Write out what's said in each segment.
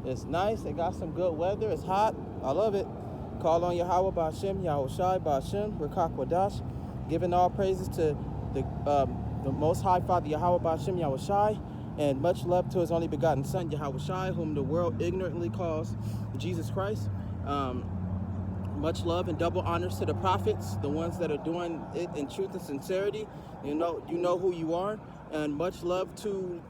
It's nice. It got some good weather. It's hot. I love it. Call on Yahawah, Ba'ashem, Yahushai, Ba'ashem, Rekak Wadash, giving all praises to the Most High Father Yahawah, Ba'ashem, Yahushai, and much love to his only begotten Son, Yahushai, whom the world ignorantly calls Jesus Christ. Much love and double honors to the prophets, the ones that are doing it in truth and sincerity. You know who you are. And much love to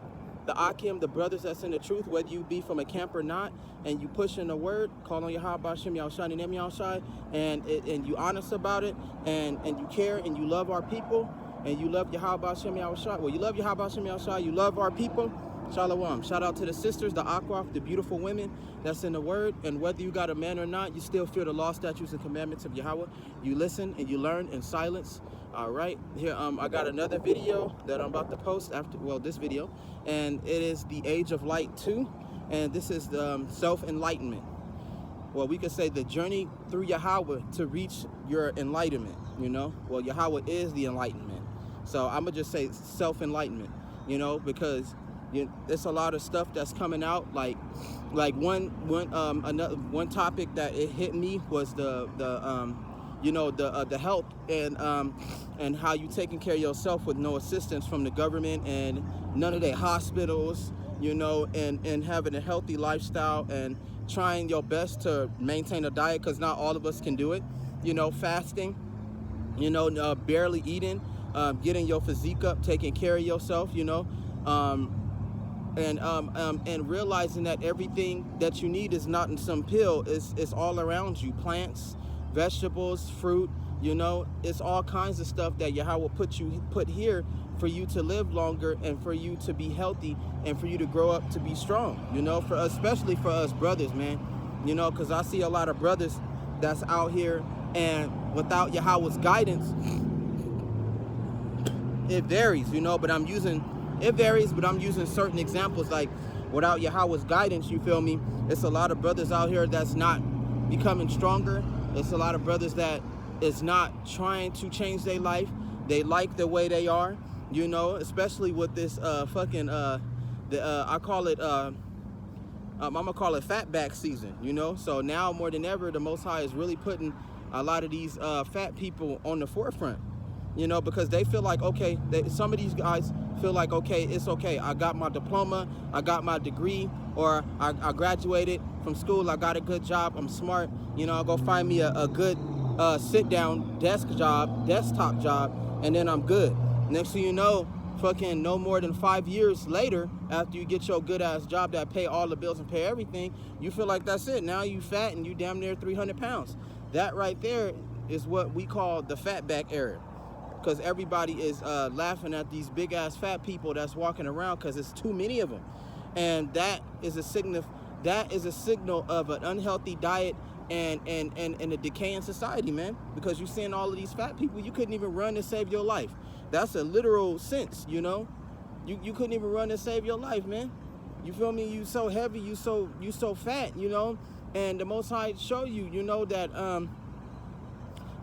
the Akim, the brothers that's in the truth, whether you be from a camp or not, and you push in the word, call on Yahawah, Ba'ashem, Yahushai, and Yahushai, and you honest about it, and you care, and you love our people, and you love Yahawah, Ba'ashem, Yahushai. Well, you love Yahawah, Ba'ashem, Yahushai, you love our people. Shalom. Shout out to the sisters, the Akwaf, the beautiful women that's in the word. And whether you got a man or not, you still fear the law, statutes, and commandments of Yahawah. You listen and you learn in silence. All right. Here, I got another video that I'm about to post after, well, this video. And it is the Age of Light 2. And this is the self-enlightenment. Well, we could say the journey through Yahawah to reach your enlightenment, you know. Well, Yahawah is the enlightenment. So I'm going to just say self-enlightenment, you know, because there's a lot of stuff that's coming out. Like one topic that it hit me was the health and how you taking care of yourself with no assistance from the government and none of their hospitals, you know, and having a healthy lifestyle and trying your best to maintain a diet, because not all of us can do it, you know, fasting, you know, barely eating, getting your physique up, taking care of yourself, you know, and realizing that everything that you need is not in some pill. It's all around you. Plants, vegetables, fruit, you know, it's all kinds of stuff that Yahawah put here for you to live longer and for you to be healthy and for you to grow up to be strong, you know, especially for us brothers, man, you know, because I see a lot of brothers that's out here, and without Yahawah's guidance, it varies, you know, but it varies, but I'm using certain examples. Like, without Yahawah's guidance, you feel me, it's a lot of brothers out here that's not becoming stronger. It's a lot of brothers that is not trying to change their life. They like the way they are, you know, especially with this I call it I'm gonna call it fatback season, you know. So now more than ever, the Most High is really putting a lot of these fat people on the forefront, you know, because they feel like, okay, some of these guys feel like, okay, it's okay, I got my diploma, I got my degree, or I graduated from school, I got a good job, I'm smart, you know, I'll go find me a good sit-down desktop job, and then I'm good. Next thing you know, fucking no more than 5 years later, after you get your good-ass job that pay all the bills and pay everything, you feel like that's it. Now you fat and you damn near 300 pounds. That right there is what we call the fatback era. Because everybody is laughing at these big-ass fat people that's walking around because it's too many of them. And that is a signal of an unhealthy diet and a decaying society, man. Because you're seeing all of these fat people, you couldn't even run to save your life. That's a literal sense, you know. You couldn't even run to save your life, man. You feel me? You so heavy, you so fat, you know. And the Most High show you, you know, that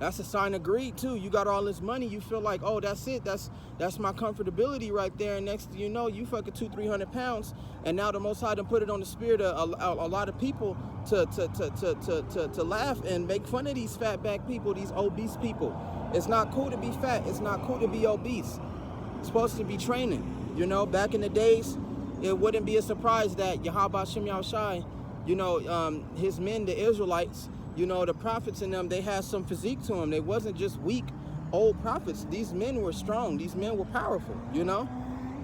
that's a sign of greed too. You got all this money, you feel like, oh, that's it, that's my comfortability right there. And next thing you know, you fucking 200-300 pounds, and now the Most High done put it on the spirit of a lot of people to laugh and make fun of these fat back people, these obese people. It's not cool to be fat. It's not cool to be obese. It's supposed to be training. You know, back in the days, it wouldn't be a surprise that Yahawah, Ba'ashem, Yahushai, you know, his men, the Israelites, you know, the prophets in them, they had some physique to them. They wasn't just weak, old prophets. These men were strong. These men were powerful, you know?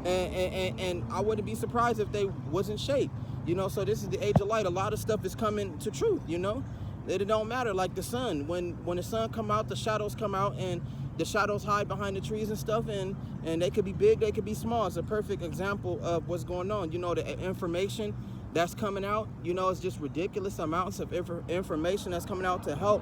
And I wouldn't be surprised if they wasn't shaped, you know? So this is the age of light. A lot of stuff is coming to truth, you know? It don't matter, like the sun. When the sun come out, the shadows come out, and the shadows hide behind the trees and stuff, and they could be big, they could be small. It's a perfect example of what's going on. You know, the information that's coming out, you know, it's just ridiculous amounts of information that's coming out to help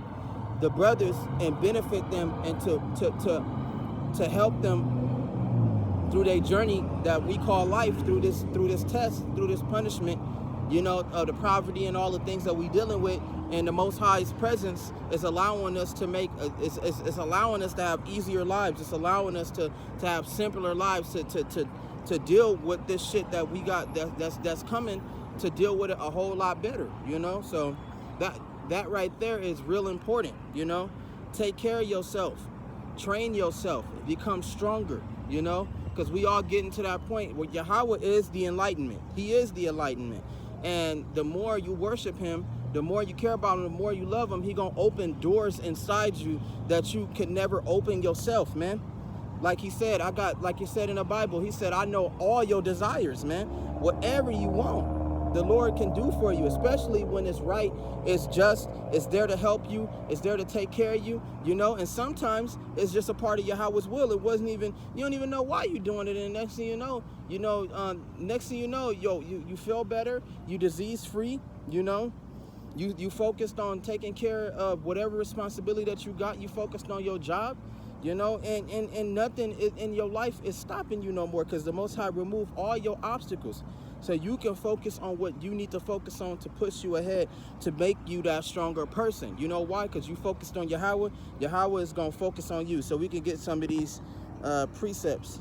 the brothers and benefit them, and to help them through their journey that we call life, through this test, through this punishment, you know, of the poverty and all the things that we dealing with. And the Most High's presence is allowing us to make, it's allowing us to have easier lives. It's allowing us to have simpler lives, to deal with this shit that we got that's coming. to deal with it a whole lot better, you know? So that right there is real important, you know? Take care of yourself, train yourself, become stronger, you know? Because we all getting to that point where Yahawah is the enlightenment. He is the enlightenment. And the more you worship him, the more you care about him, the more you love him, he gonna open doors inside you that you could never open yourself, man. Like he said, like he said in the Bible, he said, I know all your desires, man. Whatever you want, the Lord can do for you, especially when it's right, it's just, it's there to help you, it's there to take care of you, you know? And sometimes it's just a part of Yahawah's will. It wasn't even, you don't even know why you're doing it, and next thing you know, you feel better, you disease-free, you know? You focused on taking care of whatever responsibility that you got, you focused on your job, you know, and nothing in your life is stopping you no more, because the Most High removed all your obstacles. So you can focus on what you need to focus on to push you ahead, to make you that stronger person. You know why? Because you focused on Yahawah. Yahawah is going to focus on you. So we can get some of these precepts.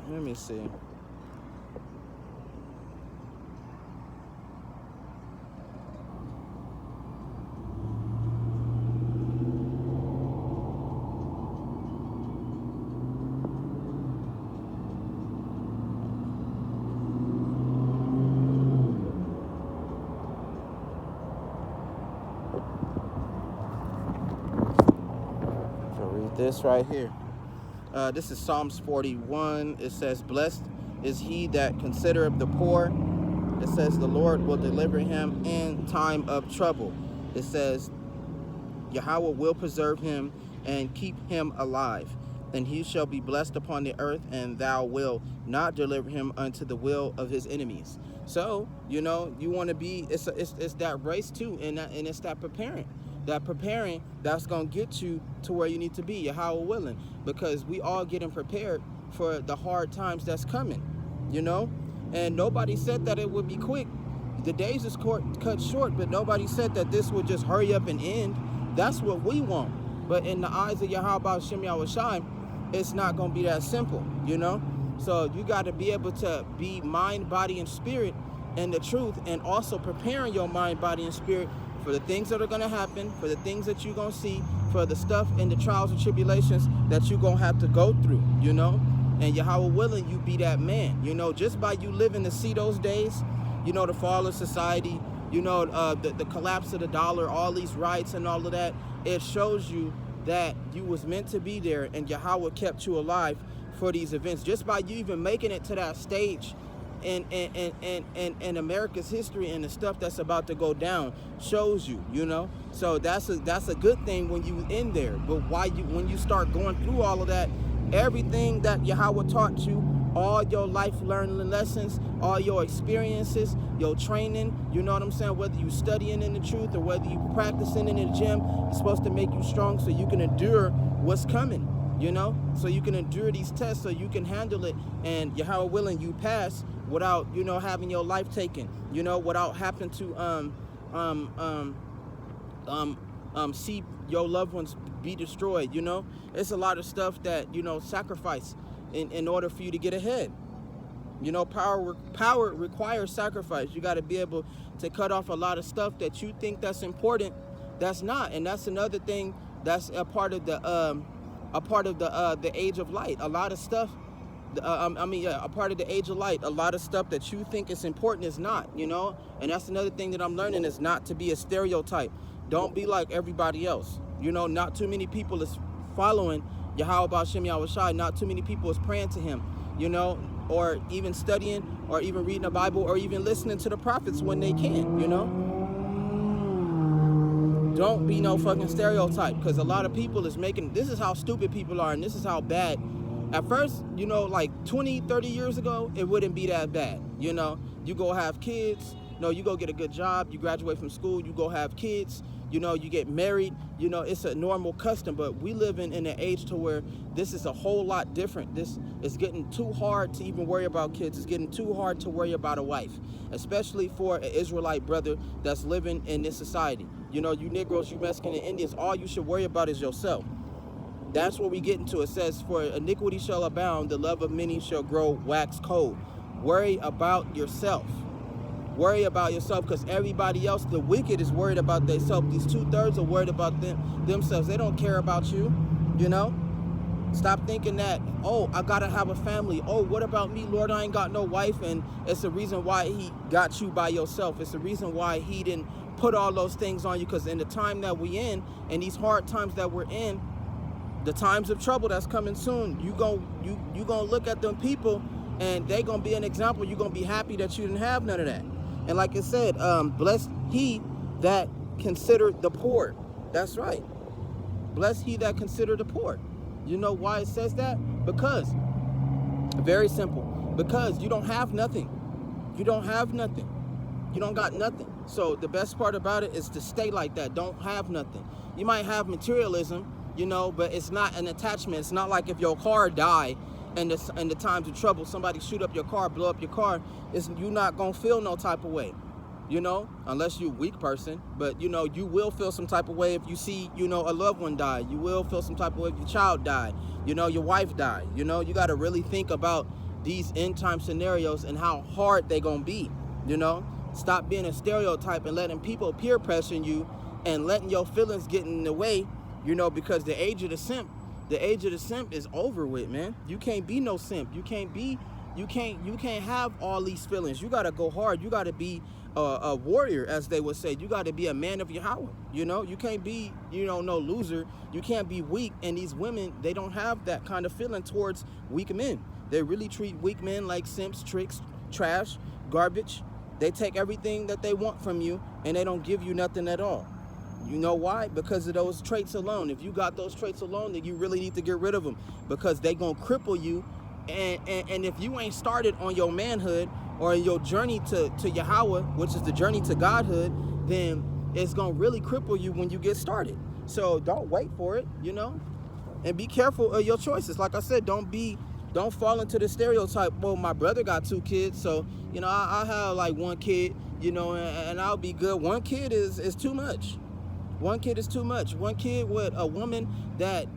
Let me see. This right here. This is Psalms 41. It says, blessed is he that considereth the poor. It says the Lord will deliver him in time of trouble. It says Yahawah will preserve him and keep him alive. And he shall be blessed upon the earth, and thou wilt not deliver him unto the will of his enemies. So, you know, you want to be, it's that race too, and it's that preparing. That preparing, that's going to get you to where you need to be, Yahawah willing, because we all getting prepared for the hard times that's coming, you know? And nobody said that it would be quick. The days is cut short, but nobody said that this would just hurry up and end. That's what we want. But in the eyes of Yahawah Shem Yahushai, it's not going to be that simple, you know? So you got to be able to be mind, body, and spirit in the truth, and also preparing your mind, body, and spirit for the things that are going to happen, for the things that you're going to see, for the stuff and the trials and tribulations that you're going to have to go through, you know? And Yahawah willing, you be that man, you know? Just by you living to see those days, you know, the fall of society, you know, the collapse of the dollar, all these riots and all of that, it shows you that you was meant to be there, and Yahawah kept you alive for these events. Just by you even making it to that stage in America's history and the stuff that's about to go down shows you, you know. So that's a good thing when you in there. But when you start going through all of that, everything that Yahawah taught you, all your life learning lessons, all your experiences, your training, you know what I'm saying, whether you studying in the truth or whether you practicing in the gym, it's supposed to make you strong so you can endure what's coming, you know, so you can endure these tests, so you can handle it, and Yahawah willing, you pass without, you know, having your life taken, you know, without having to see your loved ones be destroyed, you know. It's a lot of stuff that, you know, sacrifice in order for you to get ahead. You know, power requires sacrifice. You got to be able to cut off a lot of stuff that you think that's important, that's not. And that's another thing that's a part of the age of light. A lot of stuff, a part of the age of light, a lot of stuff that you think is important is not, you know. And that's another thing that I'm learning, is not to be a stereotype. Don't be like everybody else. You know, not too many people is following Yahawah Shem Yahushai. Not too many people is praying to him, you know, or even studying, or even reading the Bible, or even listening to the prophets when they can, you know. Don't be no fucking stereotype, because a lot of people is making, this is how stupid people are, and this is how bad. At first, you know, like 20, 30 years ago, it wouldn't be that bad, you know. You go have kids, no, you go get a good job, you graduate from school, you go have kids, you know, you get married, you know, it's a normal custom. But we live in an age to where this is a whole lot different. This is getting too hard to even worry about kids. It's getting too hard to worry about a wife, especially for an Israelite brother that's living in this society. You know, you Negroes, you Mexican and Indians, all you should worry about is yourself. That's what we get into. It says, for iniquity shall abound, the love of many shall grow wax cold. Worry about yourself. Worry about yourself, because everybody else, the wicked, is worried about themselves. These 2/3 are worried about themselves. They don't care about you, you know? Stop thinking that, oh, I gotta have a family. Oh, what about me, Lord? I ain't got no wife. And it's the reason why he got you by yourself. It's the reason why he didn't put all those things on you, because in the time that we in, and these hard times that we're in, the times of trouble that's coming soon, you gonna look at them people, and they gonna be an example. You're gonna be happy that you didn't have none of that. And like I said, blessed he that considered the poor. That's right. Blessed he that considered the poor. You know why it says that? Because, very simple, because you don't have nothing. You don't have nothing. You don't got nothing. So the best part about it is to stay like that. Don't have nothing. You might have materialism, you know, but it's not an attachment. It's not like if your car die and in the times of trouble, somebody shoot up your car, blow up your car, you're not gonna feel no type of way, you know, unless you're a weak person. But you know, you will feel some type of way if you see, you know, a loved one die. You will feel some type of way if your child died, you know, your wife died. You know, you got to really think about these end time scenarios and how hard they gonna be. You know, stop being a stereotype and letting people peer pressuring you and letting your feelings get in the way, you know, because the age of the simp is over with, man. You can't be no simp. You can't have all these feelings. You got to go hard. You got to be a warrior, as they would say. You got to be a man of Yahawah. You know, you can't be, you know, no loser. You can't be weak. And these women, they don't have that kind of feeling towards weak men. They really treat weak men like simps, tricks, trash, garbage. They take everything that they want from you, and they don't give you nothing at all. You know why? Because of those traits alone. If you got those traits alone, then you really need to get rid of them, because they gonna cripple you. And if you ain't started on your manhood or your journey to Yahawah, which is the journey to Godhood, then it's gonna really cripple you when you get started. So don't wait for it, you know, and be careful of your choices. Like I said, don't fall into the stereotype. Well, my brother got 2 kids, so you know I have like 1 kid, you know, and I'll be good. 1 kid is too much. 1 kid is too much. 1 kid with a woman that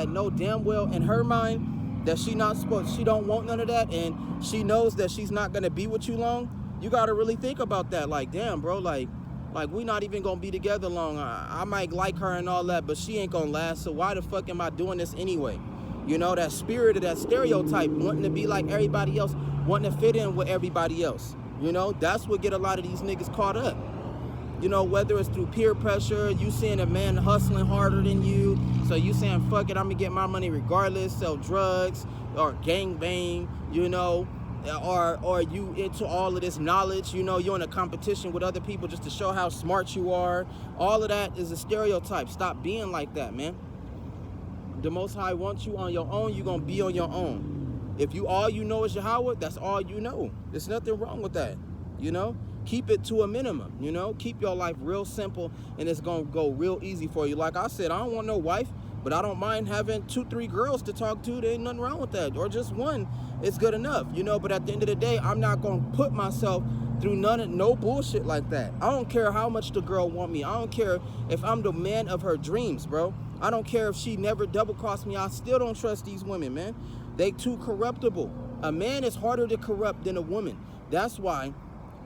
know damn well in her mind that she don't want none of that, and she knows that she's not gonna be with you long. You gotta really think about that. Like, damn, bro, like we not even gonna be together long. I might like her and all that, but she ain't gonna last. So why the fuck am I doing this anyway? You know, that spirit of that stereotype, wanting to be like everybody else, wanting to fit in with everybody else. You know, that's what get a lot of these niggas caught up. You know, whether it's through peer pressure, you seeing a man hustling harder than you, so you saying, fuck it, I'm gonna get my money regardless, sell drugs, or gang bang, you know, or you into all of this knowledge, you know, you're in a competition with other people just to show how smart you are. All of that is a stereotype. Stop being like that, man. The Most High wants you on your own, you're gonna be on your own. If all you know is Yahawah, that's all you know. There's nothing wrong with that, you know? Keep it to a minimum, you know? Keep your life real simple, and it's gonna go real easy for you. Like I said, I don't want no wife, but I don't mind having 2, 3 girls to talk to. There ain't nothing wrong with that. Or just 1, it's good enough, you know? But at the end of the day, I'm not gonna put myself through no bullshit like that. I don't care how much the girl want me. I don't care if I'm the man of her dreams, bro. I don't care if she never double-crossed me. I still don't trust these women, man. They too corruptible. A man is harder to corrupt than a woman. That's why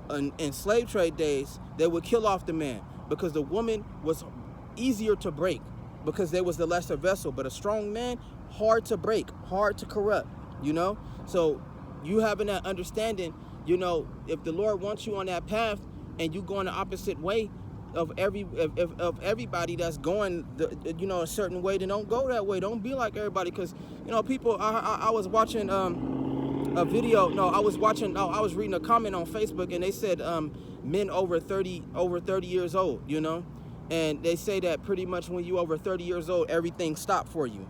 in slave trade days, they would kill off the man, because the woman was easier to break, because they was the lesser vessel. But a strong man, hard to break, hard to corrupt, you know? So you having that understanding, you know, if the Lord wants you on that path and you going the opposite way of everybody that's going you know, a certain way, then don't go that way. Don't be like everybody, because you know, people, I was watching a video. No, I was reading a comment on Facebook, and they said men over 30 years old, you know, and they say that pretty much when you over 30 years old, everything stopped for you,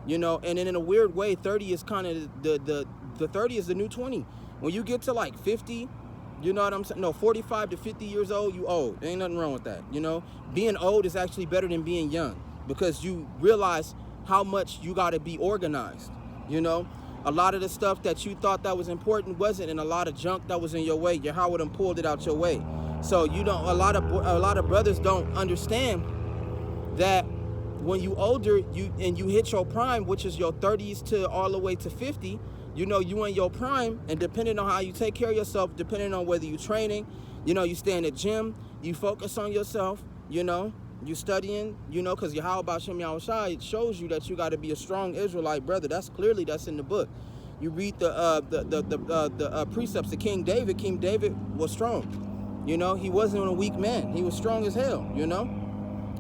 you know. And then in a weird way, 30 is kind of the 30 is the new 20. When you get to like 50, you know what I'm saying? No, 45 to 50 years old, you old. There ain't nothing wrong with that, you know. Being old is actually better than being young, because you realize how much you got to be organized, you know. A lot of the stuff that you thought that was important wasn't, and a lot of junk that was in your way, Yahawah done pulled it out your way. So you don't. A lot of brothers don't understand that when you older, you hit your prime, which is your 30s to all the way to 50. you know, you in your prime, and depending on how you take care of yourself, depending on whether you training, you know, you stay in the gym, you focus on yourself, you know, you studying, you know, because Yahawah shows you that you got to be a strong Israelite brother. That's in the book. You read the precepts of King David. King David was strong. You know, he wasn't a weak man. He was strong as hell. You know,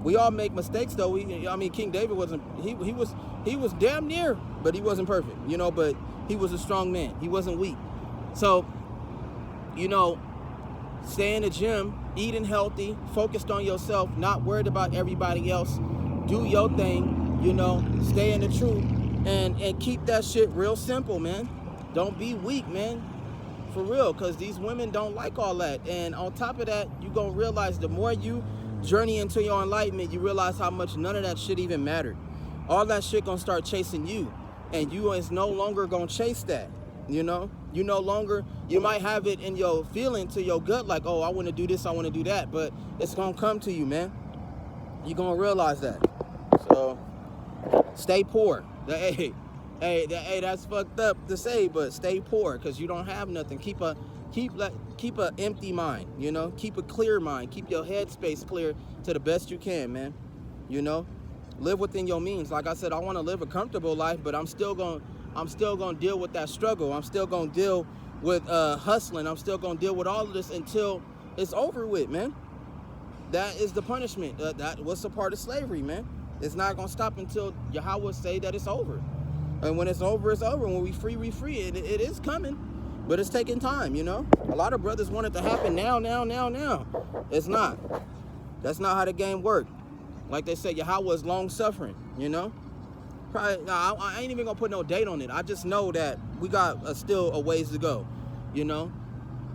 we all make mistakes though. King David wasn't. He was damn near, but he wasn't perfect. You know, but he was a strong man. He wasn't weak. So, you know, stay in the gym, eating healthy, focused on yourself, not worried about everybody else. Do your thing, you know, stay in the truth, and keep that shit real simple, man. Don't be weak, man. For real, because these women don't like all that. And on top of that, you're going to realize the more you journey into your enlightenment, you realize how much none of that shit even mattered. All that shit going to start chasing you. And you is no longer going to chase that, you know? You no longer, you might have it in your feeling, to your gut, like, oh, I want to do this, I want to do that, but it's going to come to you, man. You're going to realize that. So, stay poor. Hey, that's fucked up to say, but stay poor, because you don't have nothing. Keep a empty mind, you know? Keep a clear mind. Keep your headspace clear to the best you can, man. You know? Live within your means. Like I said, I want to live a comfortable life, but I'm still going to deal with that struggle. I'm still going to deal with hustling. I'm still going to deal with all of this until it's over with, man. That is the punishment. That was a part of slavery, man. It's not going to stop until Yahawah say that it's over. And when it's over, it's over. When we free, we free. It is coming, but it's taking time, you know? A lot of brothers want it to happen now. It's not. That's not how the game works. Like they say, Yahawah is long-suffering, you know? Probably, I ain't even going to put no date on it. I just know that we got still a ways to go, you know?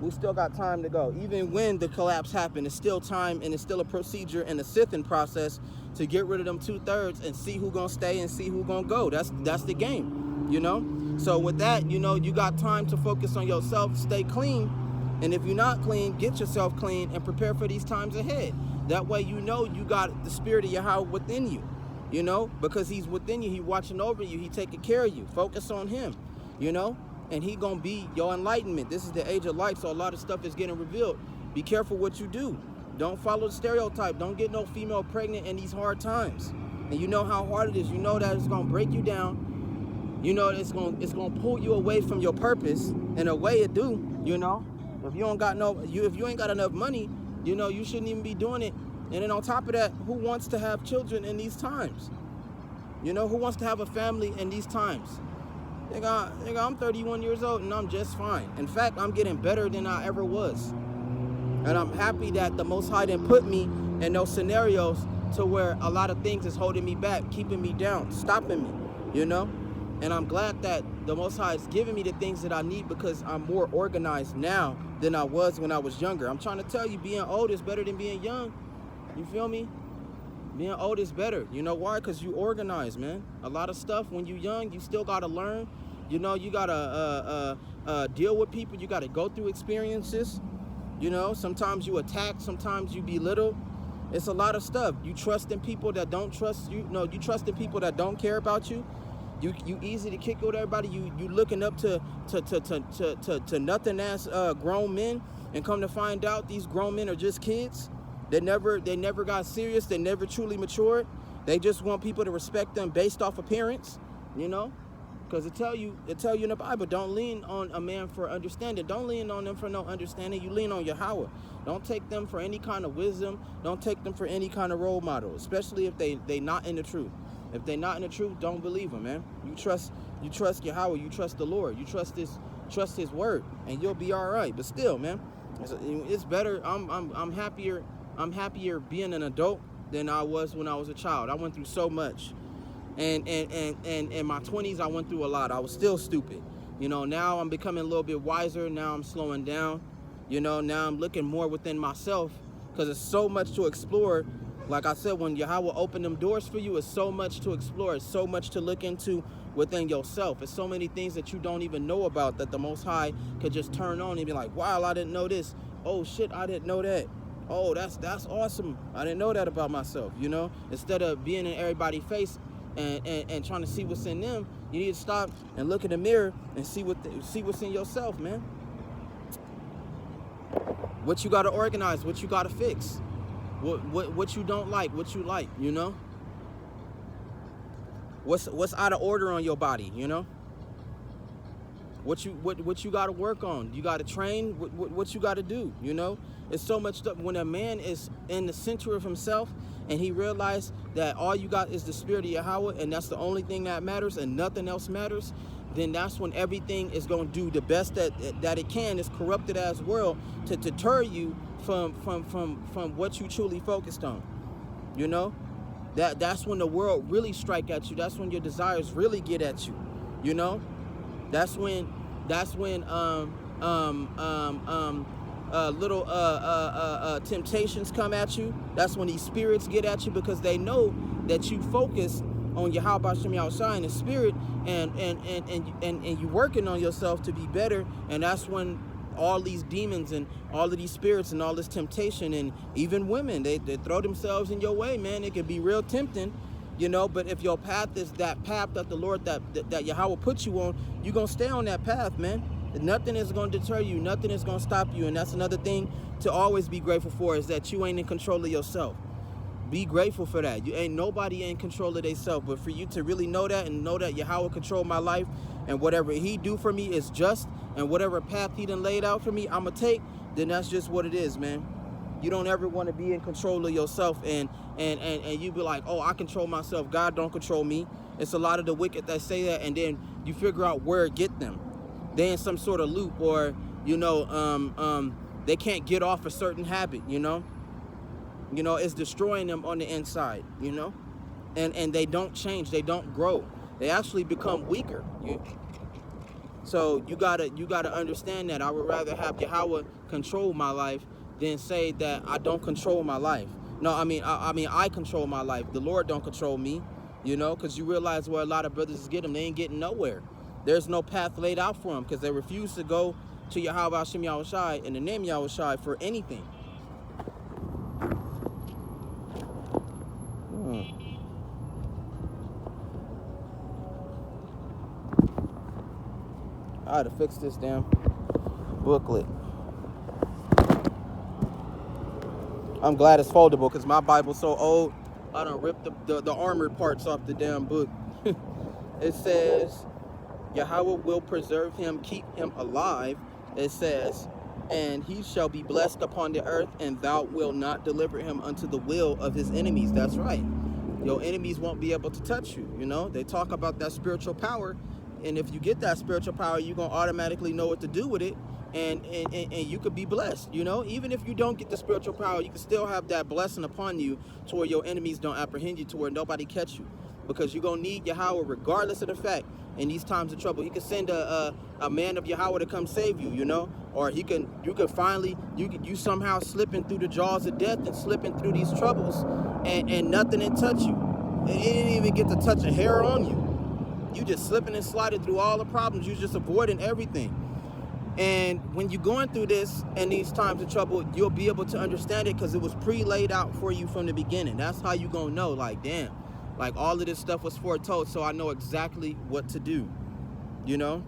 We still got time to go. Even when the collapse happened, it's still time, and it's still a procedure and a sifting process to get rid of them 2/3 and see who gonna stay and see who gonna go. That's the game, you know? So with that, you know, you got time to focus on yourself, stay clean, and if you're not clean, get yourself clean and prepare for these times ahead. That way you know you got the spirit of Yahawah within you, you know? Because he's within you, he watching over you, he taking care of you. Focus on him, you know? And he gonna be your enlightenment. This is the age of light, so a lot of stuff is getting revealed. Be careful what you do. Don't follow the stereotype. Don't get no female pregnant in these hard times. And you know how hard it is. You know that it's gonna break you down. You know it's gonna pull you away from your purpose. In a way it do, you know. If you ain't got enough money, you know, you shouldn't even be doing it. And then on top of that, who wants to have children in these times? You know, who wants to have a family in these times? Nigga, I'm 31 years old and I'm just fine. In fact, I'm getting better than I ever was. And I'm happy that the Most High didn't put me in those scenarios to where a lot of things is holding me back, keeping me down, stopping me, you know? And I'm glad that the Most High is giving me the things that I need, because I'm more organized now than I was when I was younger. I'm trying to tell you, being old is better than being young. You feel me? Being old is better. You know why? Because you organize, man. A lot of stuff when you're young, you still got to learn. You know, you got to deal with people. You got to go through experiences. You know, sometimes you attack, sometimes you belittle. It's a lot of stuff. You trust in people that don't trust you. No, you trust in people that don't care about you. You easy to kick it with everybody. You looking up to nothing ass grown men, and come to find out these grown men are just kids. They never got serious. They never truly matured. They just want people to respect them based off appearance, you know? Because it tell you in the Bible, don't lean on a man for understanding. Don't lean on them for no understanding. You lean on Yahawah. Don't take them for any kind of wisdom. Don't take them for any kind of role model, especially if they not in the truth. If they not in the truth, don't believe them, man. You trust Yahawah. You trust the Lord. You trust His word, and you'll be all right. But still, man, it's better. I'm happier. I'm happier being an adult than I was when I was a child. I went through so much. And in my 20s, I went through a lot. I was still stupid. You know, now I'm becoming a little bit wiser. Now I'm slowing down. You know, now I'm looking more within myself, because there's so much to explore. Like I said, when Yahawah opened them doors for you, it's so much to explore. It's so much to look into within yourself. It's so many things that you don't even know about that the Most High could just turn on and be like, wow, I didn't know this. Oh, shit, I didn't know that. Oh, that's awesome. I didn't know that about myself, you know? Instead of being in everybody's face and trying to see what's in them, You need to stop and look in the mirror and see what's in yourself, man. What you got to organize, what you got to fix, what you don't like, what you like, you know. What's out of order on your body, you know. What you got to work on. You got to train. What you got to do, you know. It's so much stuff. When a man is in the center of himself and he realized that all you got is the spirit of Yahawah, and that's the only thing that matters and nothing else matters, then that's when everything is going to do the best that it can, this corrupted ass world, to deter you from what you truly focused on, you know. That's when the world really strike at you. That's when your desires really get at you, you know. That's when little temptations come at you. That's when these spirits get at you, because they know that you focus on Yahawah Shem Yahushua in the spirit, and you working on yourself to be better. And that's when all these demons and all of these spirits and all this temptation, and even women, they throw themselves in your way, man. It can be real tempting, you know. But if your path is that path that the Lord, that Yahawah put you on, you're gonna stay on that path, man. Nothing is gonna deter you, nothing is gonna stop you. And that's another thing to always be grateful for, is that you ain't in control of yourself. Be grateful for that. You ain't nobody in control of themselves. But for you to really know that, and know that Yahawah control my life, and whatever he do for me is just, and whatever path he done laid out for me, I'ma take, then that's just what it is, man. You don't ever want to be in control of yourself, and you be like, oh, I control myself, God don't control me. It's a lot of the wicked that say that, and then you figure out where it get them. They in some sort of loop, or, you know, they can't get off a certain habit, you know. You know, it's destroying them on the inside, you know. And they don't change, they don't grow. They actually become weaker. So you gotta understand that. I would rather have Yahawah control my life than say that I don't control my life. No, I mean I control my life. The Lord don't control me, you know, because you realize where a lot of brothers is getting, they ain't getting nowhere. There's no path laid out for them, because they refuse to go to Yahawah Shem Yahushua in the name Yahushua for anything. I had to fix this damn booklet. I'm glad it's foldable, because my Bible's so old, I done ripped the armored parts off the damn book. It says, Yahawah will preserve him, keep him alive. It says, and he shall be blessed upon the earth, and thou wilt not deliver him unto the will of his enemies. That's right. Your enemies won't be able to touch you, you know. They talk about that spiritual power, and if you get that spiritual power, you're going to automatically know what to do with it, and you could be blessed, you know. Even if you don't get the spiritual power, you can still have that blessing upon you to where your enemies don't apprehend you, to where nobody catch you, because you're going to need Yahawah regardless of the fact. In these times of trouble, he could send a man of Yahawah to come save you, you know, or you somehow slipping through the jaws of death and slipping through these troubles, and nothing didn't touch you. It didn't even get to touch a hair on you. You just slipping and sliding through all the problems. You just avoiding everything. And when you're going through this and these times of trouble, you'll be able to understand it, because it was pre-laid out for you from the beginning. That's how you gonna know, like, damn, like all of this stuff was foretold, so I know exactly what to do, you know.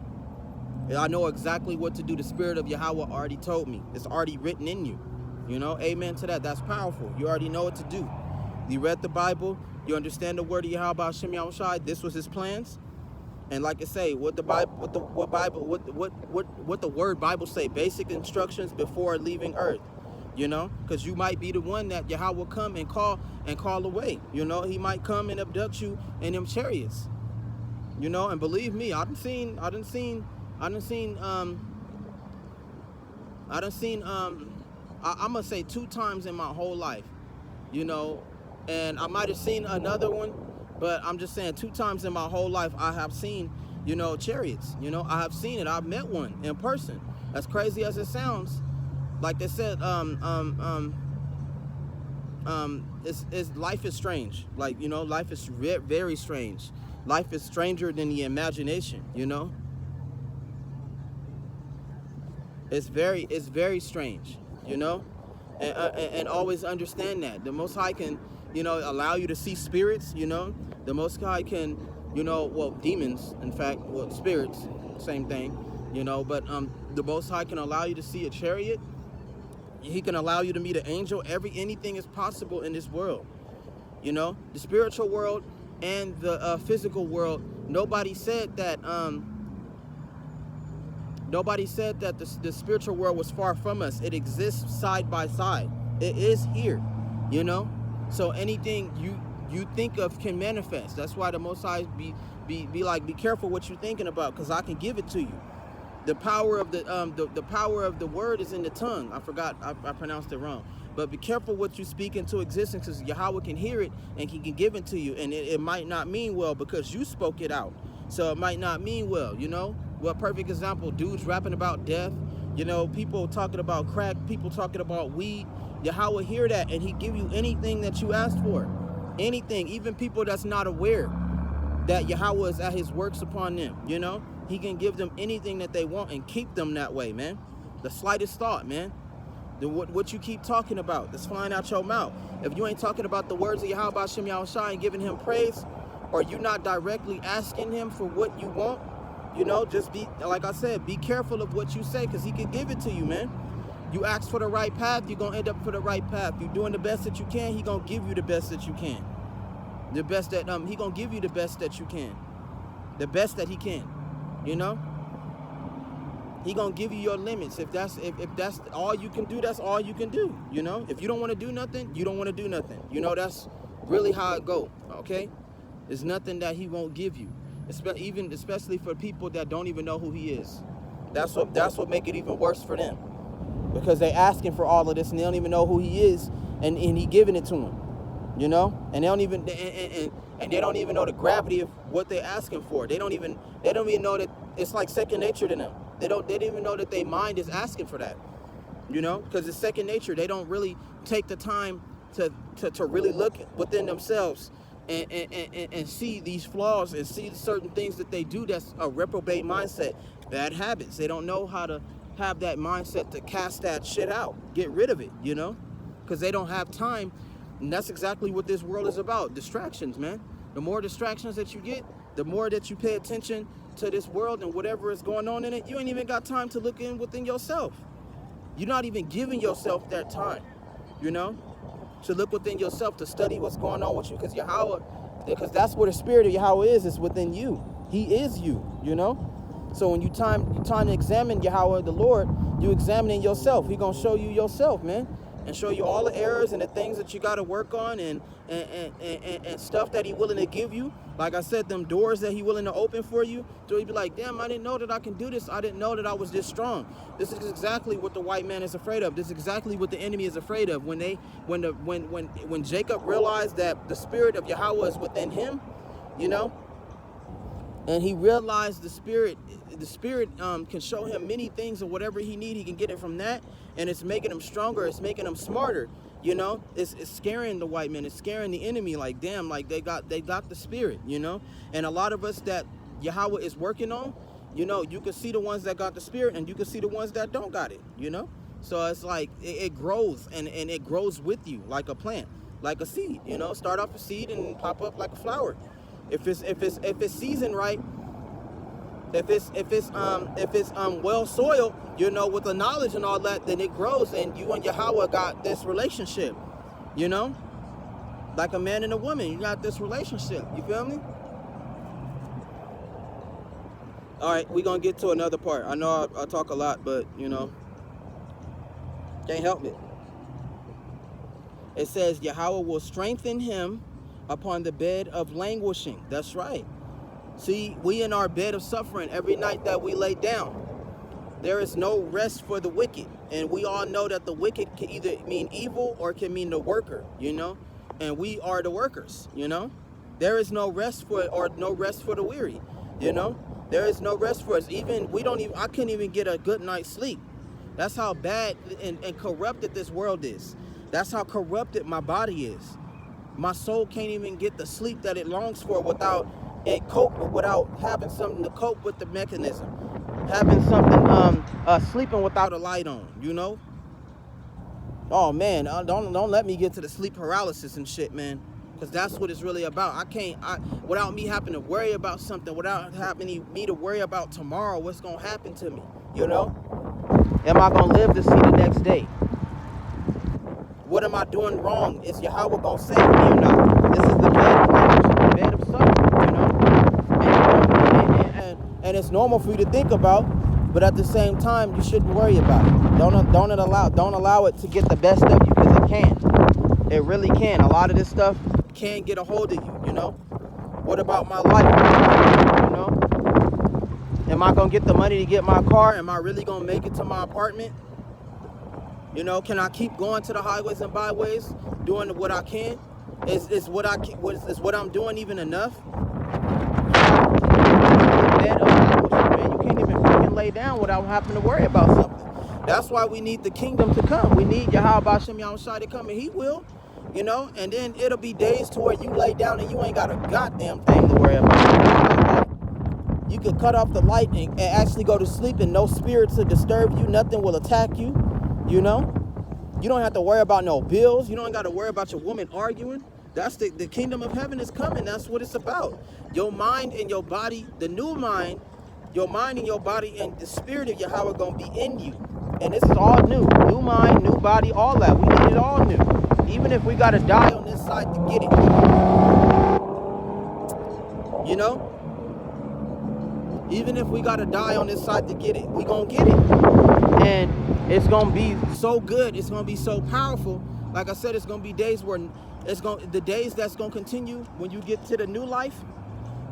I know exactly what to do. The spirit of Yahawah already told me. It's already written in you, you know. Amen to that. That's powerful. You already know what to do. You read the Bible. You understand the word of Yahawah Shem Yahushua. This was his plans. And like I say, what the word Bible say, basic instructions before leaving earth, you know, because you might be the one that Yahawah will come and call away, you know. He might come and abduct you in them chariots, you know. And believe me, I'm gonna say 2 times in my whole life, you know, and I might have seen another one, but I'm just saying 2 times in my whole life I have seen, you know, chariots, you know. I have seen it. I've met one in person. As crazy as it sounds, like they said, life is strange. Like, you know, life is very strange. Life is stranger than the imagination, you know. It's very strange, you know. And always understand that the Most High can, you know, allow you to see spirits, you know. The Most High can You know, well, demons, in fact, well, spirits, same thing, you know, but the Most High can allow you to see a chariot. He can allow you to meet an angel. Anything is possible in this world. You know, the spiritual world and the physical world. Nobody said that the spiritual world was far from us. It exists side by side. It is here, you know. So anything you think of can manifest. That's why the Most High be careful what you're thinking about, because I can give it to you. The power of the power of the word is in the tongue. I forgot, I pronounced it wrong. But be careful what you speak into existence, because Yahawah can hear it and he can give it to you. And it might not mean well because you spoke it out. So it might not mean well, you know. Well, perfect example, dudes rapping about death, you know, people talking about crack, people talking about weed. Yahawah hear that and he give you anything that you asked for. Anything, even people that's not aware that Yahawah is at his works upon them, you know. He can give them anything that they want and keep them that way, man. The slightest thought, man. What you keep talking about that's flying out your mouth. If you ain't talking about the words of Yahawah Hashem Yahushua and giving him praise, or you not directly asking him for what you want, you know, just be, like I said, be careful of what you say, because he can give it to you, man. You ask for the right path, you're going to end up for the right path. You're doing the best that you can, he going to give you the best that you can. The best that, he going to give you the best that you can. The best that he can, you know? He gonna give you your limits. If that's all you can do, that's all you can do. You know, if you don't want to do nothing, you don't want to do nothing. You know, that's really how it go. Okay, there's nothing that he won't give you, especially for people that don't even know who he is. That's what make it even worse for them, because they asking for all of this and they don't even know who he is, and he giving it to them. You know, and they don't even they don't even know the gravity of what they're asking for. They don't even know that it's like second nature to them. They don't even know that their mind is asking for that, you know, because it's second nature. They don't really take the time to really look within themselves and see these flaws and see certain things that they do that's a reprobate mindset, bad habits. They don't know how to have that mindset to cast that shit out, get rid of it, you know, because they don't have time. And that's exactly what this world is about, distractions, man. The more distractions that you get, the more that you pay attention to this world and whatever is going on in it, you ain't even got time to look within yourself. You're not even giving yourself that time, you know, to look within yourself, to study what's going on with you, because that's where the spirit of Yahawah is within you. He is you, you know. So when you time to examine Yahawah, the Lord, you examining yourself. He gonna show you yourself, man, and show you all the errors and the things that you got to work on and stuff that he willing to give you. Like I said, them doors that he willing to open for you. So he'd be like, damn, I didn't know that I can do this. I didn't know that I was this strong. This is exactly what the white man is afraid of. This is exactly what the enemy is afraid of. When Jacob realized that the spirit of Yahawah is within him, you know, and he realized the spirit can show him many things, and whatever he need, he can get it from that. And it's making him stronger. It's making him smarter. You know, it's scaring the white man. It's scaring the enemy. Like, damn, like they got the spirit, you know. And a lot of us that Yahawah is working on, you know, you can see the ones that got the spirit and you can see the ones that don't got it, you know. So it's like it grows and it grows with you like a plant, like a seed, you know. Start off a seed and pop up like a flower. If it's seasoned right, if it's well soiled, you know, with the knowledge and all that, then it grows, and you and Yahawah got this relationship, you know, like a man and a woman. You got this relationship. You feel me? All right, we're gonna get to another part. I know I talk a lot, but you know, can't help it. It says Yahawah will strengthen him upon the bed of languishing. That's right. See, we in our bed of suffering every night that we lay down. There is no rest for the wicked. And we all know that the wicked can either mean evil or can mean the worker, you know. And we are the workers, you know. There is no rest for the weary, you know. There is no rest for us. I couldn't even get a good night's sleep. That's how bad and corrupted this world is. That's how corrupted my body is. My soul can't even get the sleep that it longs for without having something to cope with the mechanism, having something sleeping without a light on, you know. Oh man, don't let me get to the sleep paralysis and shit, man, Because that's what it's really about. Without me having to worry about something, without having me to worry about tomorrow, what's going to happen to me, you know? Am I going to live to see the next day? What am I doing wrong? Is Yahawah going to save me or not? This is the bed of suffering, you know? And it's normal for you to think about, but at the same time, you shouldn't worry about it. Don't allow it to get the best of you, because it can. It really can. A lot of this stuff can get a hold of you, you know? What about my life? You know? Am I going to get the money to get my car? Am I really going to make it to my apartment? You know, can I keep going to the highways and byways, doing what I can? Is what I'm doing even enough? Man, you can't even freaking lay down without having to worry about something. That's why we need the kingdom to come. We need Yahawah to come, and he will. You know, and then it'll be days to where you lay down and you ain't got a goddamn thing to worry about. You could cut off the light and actually go to sleep, and no spirits will disturb you. Nothing will attack you. You know, you don't have to worry about no bills. You don't got to worry about your woman arguing. That's the kingdom of heaven is coming. That's what it's about. Your mind and your body, the new mind, your mind and your body and the spirit of Yahawah gonna be in you. And this is all new. New mind, new body, all that. We need it all new. Even if we gotta die on this side to get it. You know? Even if we gotta die on this side to get it, we gonna get it. And it's gonna be so good, it's gonna be so powerful. Like I said, it's gonna be days where the days that's gonna continue when you get to the new life,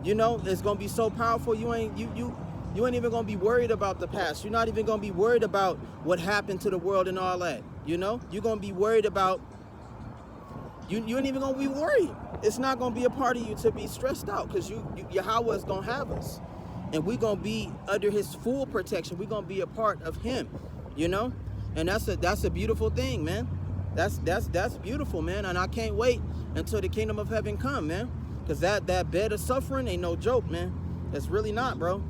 you know, it's gonna be so powerful. You ain't even gonna be worried about the past. You're not even gonna be worried about what happened to the world and all that. You know, you're gonna be worried about. You ain't even gonna be worried. It's not gonna be a part of you to be stressed out, because Yahawah is gonna have us, and we're gonna be under his full protection. We're gonna be a part of him, you know, and that's a beautiful thing, man. That's beautiful, man. And I can't wait until the kingdom of heaven come, man, because that bed of suffering ain't no joke, man. It's really not, bro.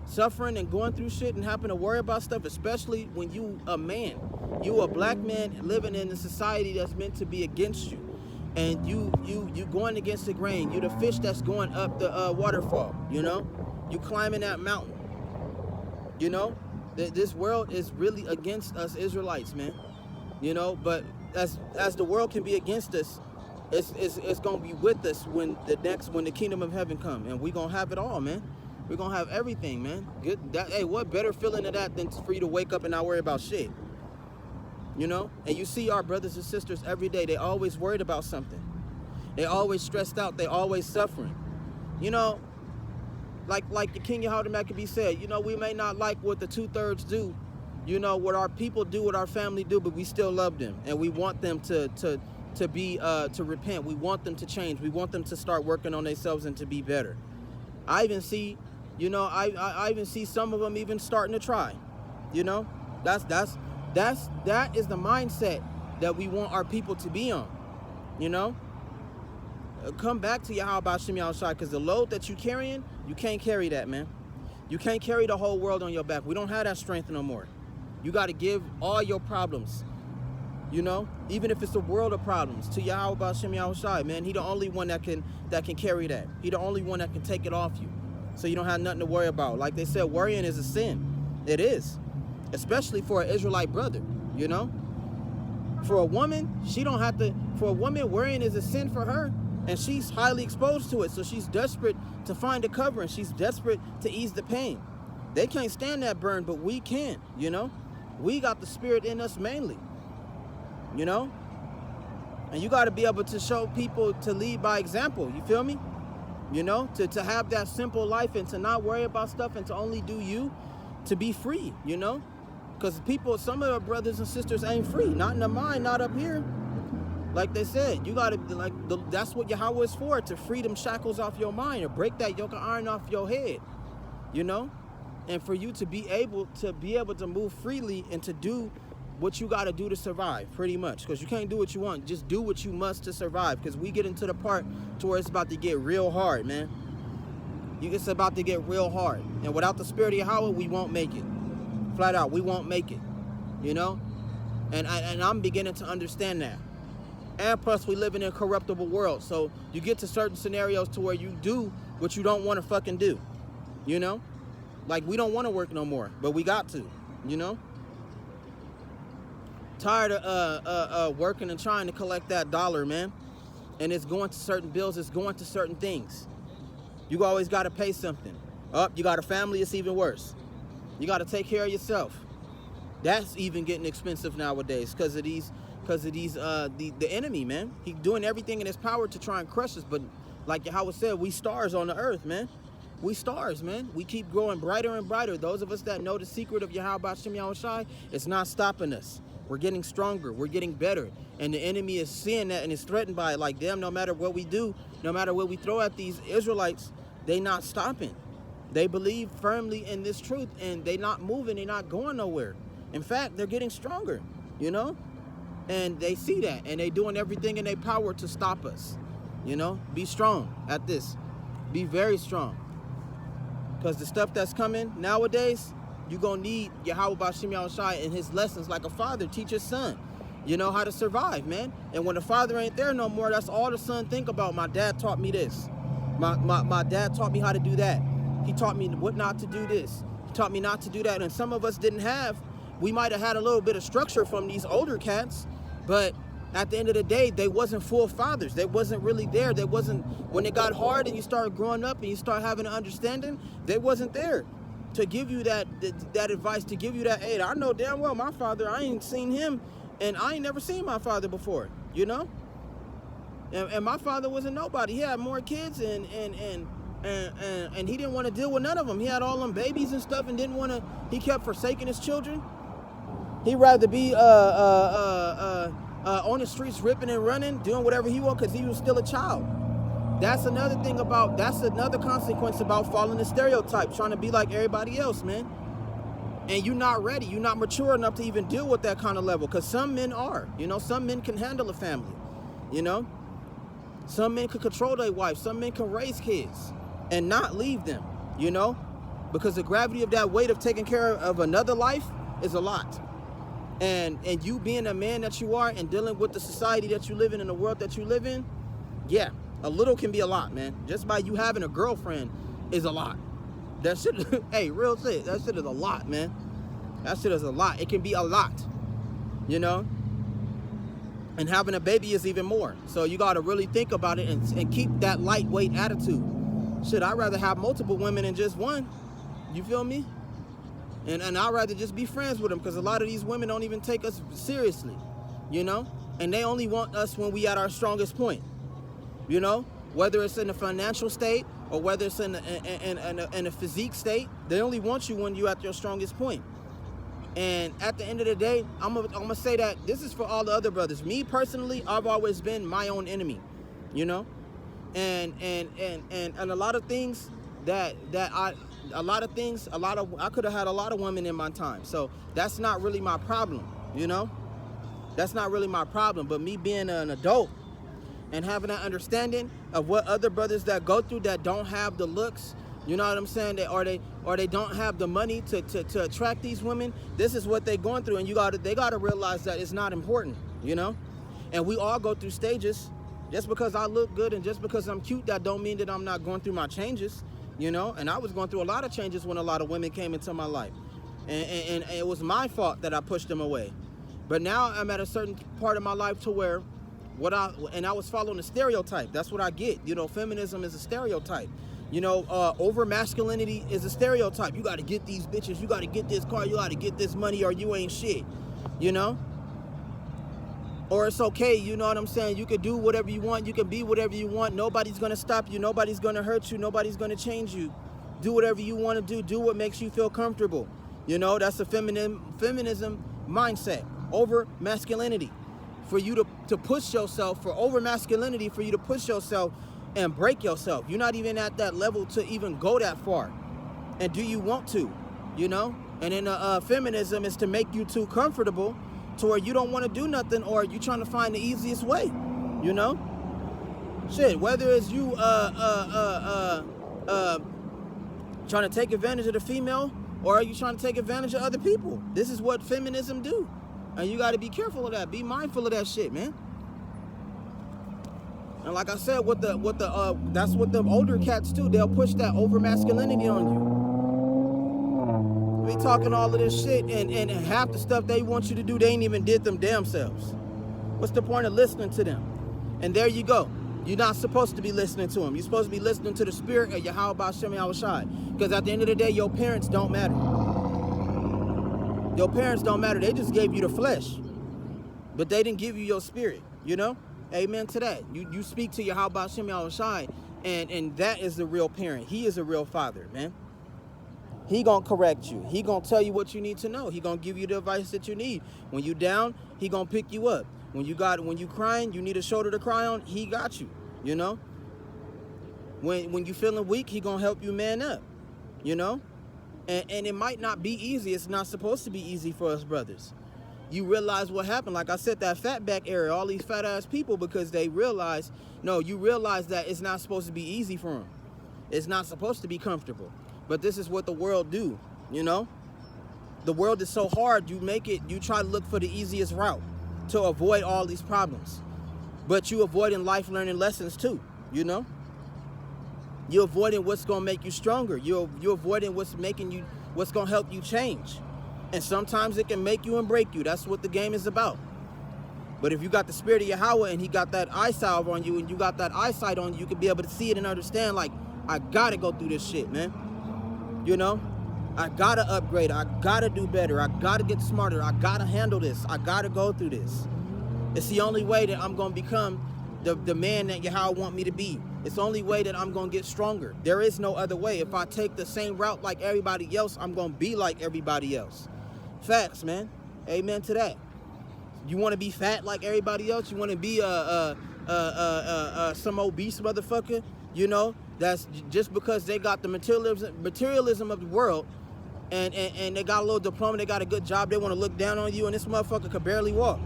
Suffering and going through shit and having to worry about stuff, especially when you a man, you a black man living in a society that's meant to be against you. And you going against the grain. You the fish that's going up the waterfall, you know? You climbing that mountain. You know? This world is really against us Israelites, man. You know, but as the world can be against us, it's gonna be with us when the kingdom of heaven come, and we gonna have it all, man. We're gonna have everything, man. Good. Hey, what better feeling than that than for you to wake up and not worry about shit? You know, and you see our brothers and sisters every day. They always worried about something. They always stressed out. They always suffering. You know, like the King Yahawah Maccabee said, you know, we may not like what the 2/3 do, you know, what our people do, what our family do, but we still love them, and we want them to repent. We want them to change. We want them to start working on themselves and to be better. I even see, you know, I even see some of them even starting to try. You know, that is the mindset that we want our people to be on. You know, come back to Yahawah, because the load that you carrying, you can't carry that, man. You can't carry the whole world on your back. We don't have that strength no more. You got to give all your problems, you know, even if it's a world of problems, to Yahawah, man. He the only one that can carry that. He the only one that can take it off you, so you don't have nothing to worry about. Like they said, worrying is a sin. It is. Especially for an Israelite brother, you know. For a woman, for a woman, worrying is a sin for her, and she's highly exposed to it, so she's desperate to find a covering. She's desperate to ease the pain. They can't stand that burn, but we can, you know. We got the spirit in us mainly, you know. And you got to be able to show people to lead by example, you feel me? You know, to have that simple life and to not worry about stuff and to only do you, to be free, you know. Because some of our brothers and sisters ain't free, not in the mind, not up here. Like they said, you gotta that's what Yahawah is for, to free them shackles off your mind, or break that yoke of iron off your head, you know, and for you to be able to move freely and to do what you gotta do to survive, pretty much. Because you can't do what you want, just do what you must to survive. Because we get into the part to where it's about to get real hard, man. It's about to get real hard, and without the spirit of Yahawah, we won't make it. Flat out, we won't make it, you know? And I'm beginning to understand that. And plus, we live in a corruptible world. So you get to certain scenarios to where you do what you don't want to fucking do. You know? Like, we don't want to work no more, but we got to, you know? Tired of working and trying to collect that dollar, man. And it's going to certain bills, it's going to certain things. You always got to pay something. You got a family, it's even worse. You got to take care of yourself. That's even getting expensive nowadays because of the enemy, man. He's doing everything in his power to try and crush us. But like Yahawah said, we stars on the earth, man. We stars, man. We keep growing brighter and brighter. Those of us that know the secret of Yahawah, it's not stopping us. We're getting stronger. We're getting better. And the enemy is seeing that and is threatened by it. Like, damn, no matter what we do, no matter what we throw at these Israelites, they not stopping. They believe firmly in this truth, and they not moving. They not going nowhere. In fact, they're getting stronger, you know? And they see that, and they doing everything in their power to stop us. You know? Be strong at this. Be very strong. Because the stuff that's coming nowadays, you're going to need Yahawah and his lessons like a father teach his son. You know how to survive, man. And when the father ain't there no more, that's all the son think about. My dad taught me this. My dad taught me how to do that. He taught me what not to do this. He taught me not to do that. And some of us didn't have. We might have had a little bit of structure from these older cats, but at the end of the day, they wasn't full fathers. They wasn't really there. They wasn't, when it got hard and you started growing up and you start having an understanding, they wasn't there to give you that advice, to give you that aid. I know damn well my father, I ain't seen him, and I ain't never seen my father before, you know? And my father wasn't nobody. He had more kids, and he didn't want to deal with none of them. He had all them babies and stuff and didn't want to, he kept forsaking his children. He'd rather be on the streets ripping and running, doing whatever he wanted because he was still a child. That's another consequence about following the stereotype, trying to be like everybody else, man. And you're not ready. You're not mature enough to even deal with that kind of level, because some men are. You know, some men can handle a family. You know? Some men can control their wife. Some men can raise kids and not leave them, you know? Because the gravity of that weight of taking care of another life is a lot. And you being a man that you are and dealing with the society that you live in and the world that you live in, yeah, a little can be a lot, man. Just by you having a girlfriend is a lot. That shit, hey, real shit, that shit is a lot, man. That shit is a lot. It can be a lot, you know? And having a baby is even more. So you got to really think about it and keep that lightweight attitude. Shit, I'd rather have multiple women than just one. You feel me? And I'd rather just be friends with them, because a lot of these women don't even take us seriously, you know? And they only want us when we at our strongest point, you know? Whether it's in a financial state or whether it's in a physique state, they only want you when you're at your strongest point. And at the end of the day, I'm gonna say that this is for all the other brothers. Me personally, I've always been my own enemy, you know? And a lot of things I could have had a lot of women in my time. So that's not really my problem, you know? That's not really my problem. But me being an adult and having that understanding of what other brothers that go through that don't have the looks, you know what I'm saying? Or they don't have the money to attract these women. This is what they're going through, and they gotta realize that it's not important, you know? And we all go through stages. Just because I look good and just because I'm cute, that don't mean that I'm not going through my changes. You know, and I was going through a lot of changes when a lot of women came into my life. And it was my fault that I pushed them away. But now I'm at a certain part of my life to where I was following a stereotype. That's what I get. You know, feminism is a stereotype. You know, over masculinity is a stereotype. You got to get these bitches. You got to get this car. You got to get this money or you ain't shit. You know? Or it's okay, you know what I'm saying? You can do whatever you want. You can be whatever you want. Nobody's going to stop you. Nobody's going to hurt you. Nobody's going to change you. Do whatever you want to do. Do what makes you feel comfortable. You know, that's a feminism mindset over masculinity. For you to push yourself, for over masculinity, for you to push yourself and break yourself. You're not even at that level to even go that far. And do you want to, you know? And then feminism is to make you too comfortable to where you don't want to do nothing, or you trying to find the easiest way, you know? Shit, whether it's you trying to take advantage of the female, or are you trying to take advantage of other people? This is what feminism do. And you got to be careful of that. Be mindful of that shit, man. And like I said, that's what the older cats do. They'll push that over masculinity on you. They talking all of this shit, and half the stuff they want you to do, they ain't even did them damn selves. What's the point of listening to them? And there you go. You're not supposed to be listening to them. You're supposed to be listening to the spirit of Yahawah Shem Yahushai. Because at the end of the day, your parents don't matter. Your parents don't matter. They just gave you the flesh. But they didn't give you your spirit, you know? Amen to that. You speak to Yahawah Shem Yahushai, and that is the real parent. He is a real father, man. He gonna correct you. He gonna tell you what you need to know. He gonna give you the advice that you need. When you down, he gonna pick you up. When you crying, you need a shoulder to cry on, he got you, you know? When you feeling weak, he gonna help you man up, you know? And it might not be easy. It's not supposed to be easy for us brothers. You realize what happened. Like I said, that fatback era, all these fat ass people, because they realize, no, you realize that it's not supposed to be easy for them. It's not supposed to be comfortable. But this is what the world do, you know? The world is so hard, you try to look for the easiest route to avoid all these problems. But you avoiding life learning lessons too, you know? You're avoiding what's gonna make you stronger. You're avoiding what's gonna help you change. And sometimes it can make you and break you. That's what the game is about. But if you got the spirit of Yahawah and he got that eye salve on you and you got that eyesight on you, you can be able to see it and understand, like, I gotta go through this shit, man. You know? I gotta upgrade. I gotta do better. I gotta get smarter. I gotta handle this. I gotta go through this. It's the only way that I'm gonna become the man that Yahawah want me to be. It's the only way that I'm gonna get stronger. There is no other way. If I take the same route like everybody else, I'm gonna be like everybody else. Facts, man. Amen to that. You want to be fat like everybody else? You want to be some obese motherfucker? You know, that's just because they got the materialism of the world, and they got a little diploma, they got a good job, they want to look down on you, and this motherfucker could barely walk.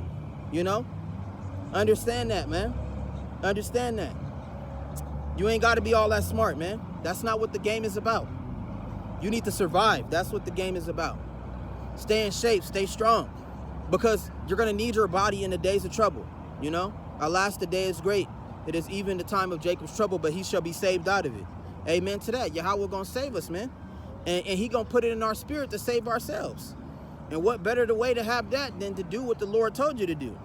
You know, understand that, man. Understand that. You ain't got to be all that smart, man. That's not what the game is about. You need to survive. That's what the game is about. Stay in shape, stay strong, because you're going to need your body in the days of trouble, you know? Alas, the day is great. It is even the time of Jacob's trouble, but he shall be saved out of it. Amen to that. Yahawah going to save us, man. And he going to put it in our spirit to save ourselves. And what better the way to have that than to do what the Lord told you to do?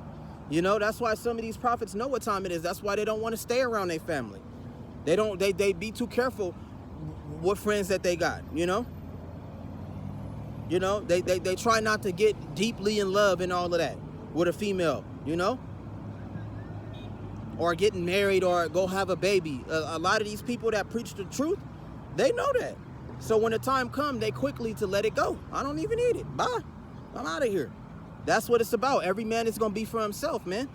You know, that's why some of these prophets know what time it is. That's why they don't want to stay around their family. They be too careful what friends that they got, you know? You know, they try not to get deeply in love and all of that with a female, you know? Or getting married or go have a baby. A lot of these people that preach the truth, they know that. So when the time comes, they quickly to let it go. I don't even need it. Bye. I'm out of here. That's what it's about. Every man is going to be for himself, man.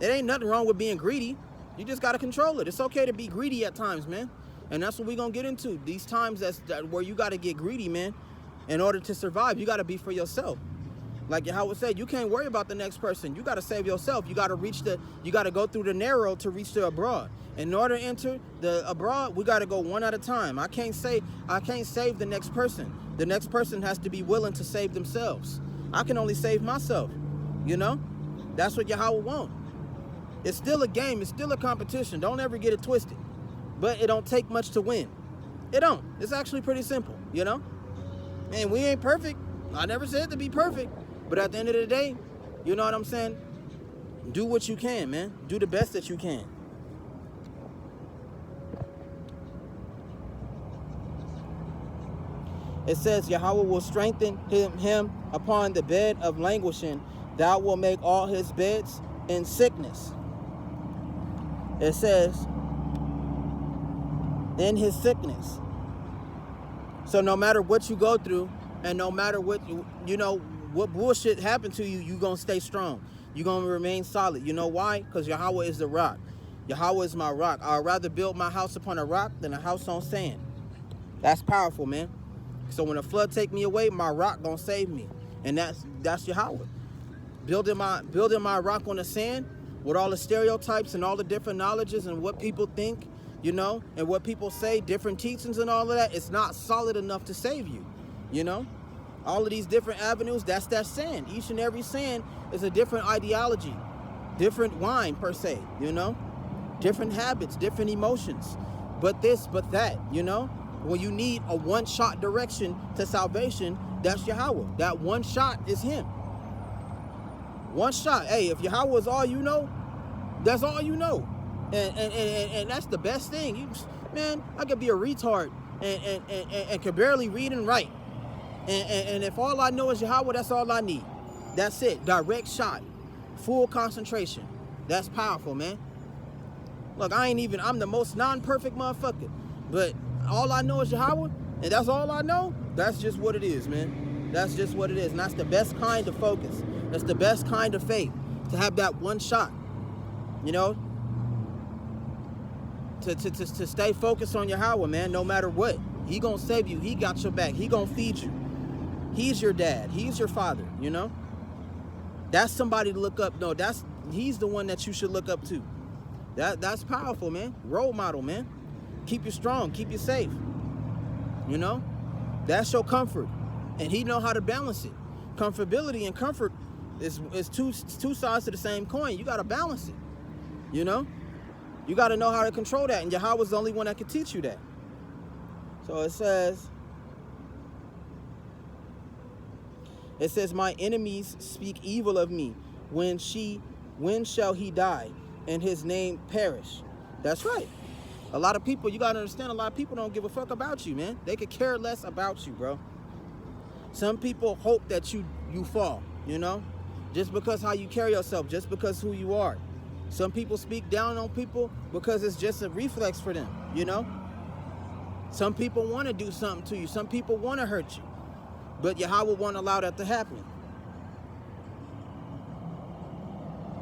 It ain't nothing wrong with being greedy. You just got to control it. It's okay to be greedy at times, man. And that's what we're going to get into. These times where you got to get greedy, man. In order to survive, you got to be for yourself. Like Yahawah said, you can't worry about the next person. You got to save yourself. You got to go through the narrow to reach the abroad. In order to enter the abroad, we got to go one at a time. I can't save the next person. The next person has to be willing to save themselves. I can only save myself, you know? That's what Yahawah wants. It's still a game. It's still a competition. Don't ever get it twisted. But it don't take much to win. It don't. It's actually pretty simple, you know? And we ain't perfect. I never said to be perfect. But at the end of the day, you know what I'm saying? Do what you can, man. Do the best that you can. It says, Yahawah will strengthen him upon the bed of languishing. Thou will make all his beds in sickness. It says, in his sickness. So no matter what you go through, and no matter what, what bullshit happened to you, you're going to stay strong. You're going to remain solid. You know why? Because Yahawah is the rock. Yahawah is my rock. I'd rather build my house upon a rock than a house on sand. That's powerful, man. So when a flood take me away, my rock going to save me. And that's Yahawah. Building my rock on the sand with all the stereotypes and all the different knowledges and what people think, you know, and what people say, different teachings and all of that, it's not solid enough to save you, you know? All of these different avenues, that's that sand. Each and every sand is a different ideology, different wine per se, you know? different habits, different emotions, but this, but that, you know? When you need a one-shot direction to salvation, that's Yahawah. That one shot is him. One shot. Hey, if Yahawah is all you know, that's all you know. And that's the best thing. Man, I could be a retard and can barely read and write. And if all I know is Yahawah, that's all I need. That's it. Direct shot. Full concentration. That's powerful, man. Look, I'm the most non-perfect motherfucker. But all I know is Yahawah, and that's all I know. That's just what it is, man. That's just what it is. And that's the best kind of focus. That's the best kind of faith. To have that one shot. You know? To stay focused on Yahawah, man, no matter what. He gonna save you. He got your back. He gonna feed you. He's your dad. He's your father, you know? That's somebody to look up. No, he's the one that you should look up to. That's powerful, man. Role model, man. Keep you strong. Keep you safe. You know? That's your comfort. And he know how to balance it. Comfortability and comfort is two sides to the same coin. You got to balance it. You know? You got to know how to control that. And Yahawah's the only one that can teach you that. So it says, my enemies speak evil of me. When shall he die and his name perish? That's right. A lot of people, you got to understand, a lot of people don't give a fuck about you, man. They could care less about you, bro. Some people hope that you fall, you know? Just because how you carry yourself, just because who you are. Some people speak down on people because it's just a reflex for them, you know? Some people want to do something to you. Some people want to hurt you. But Yahawah won't allow that to happen.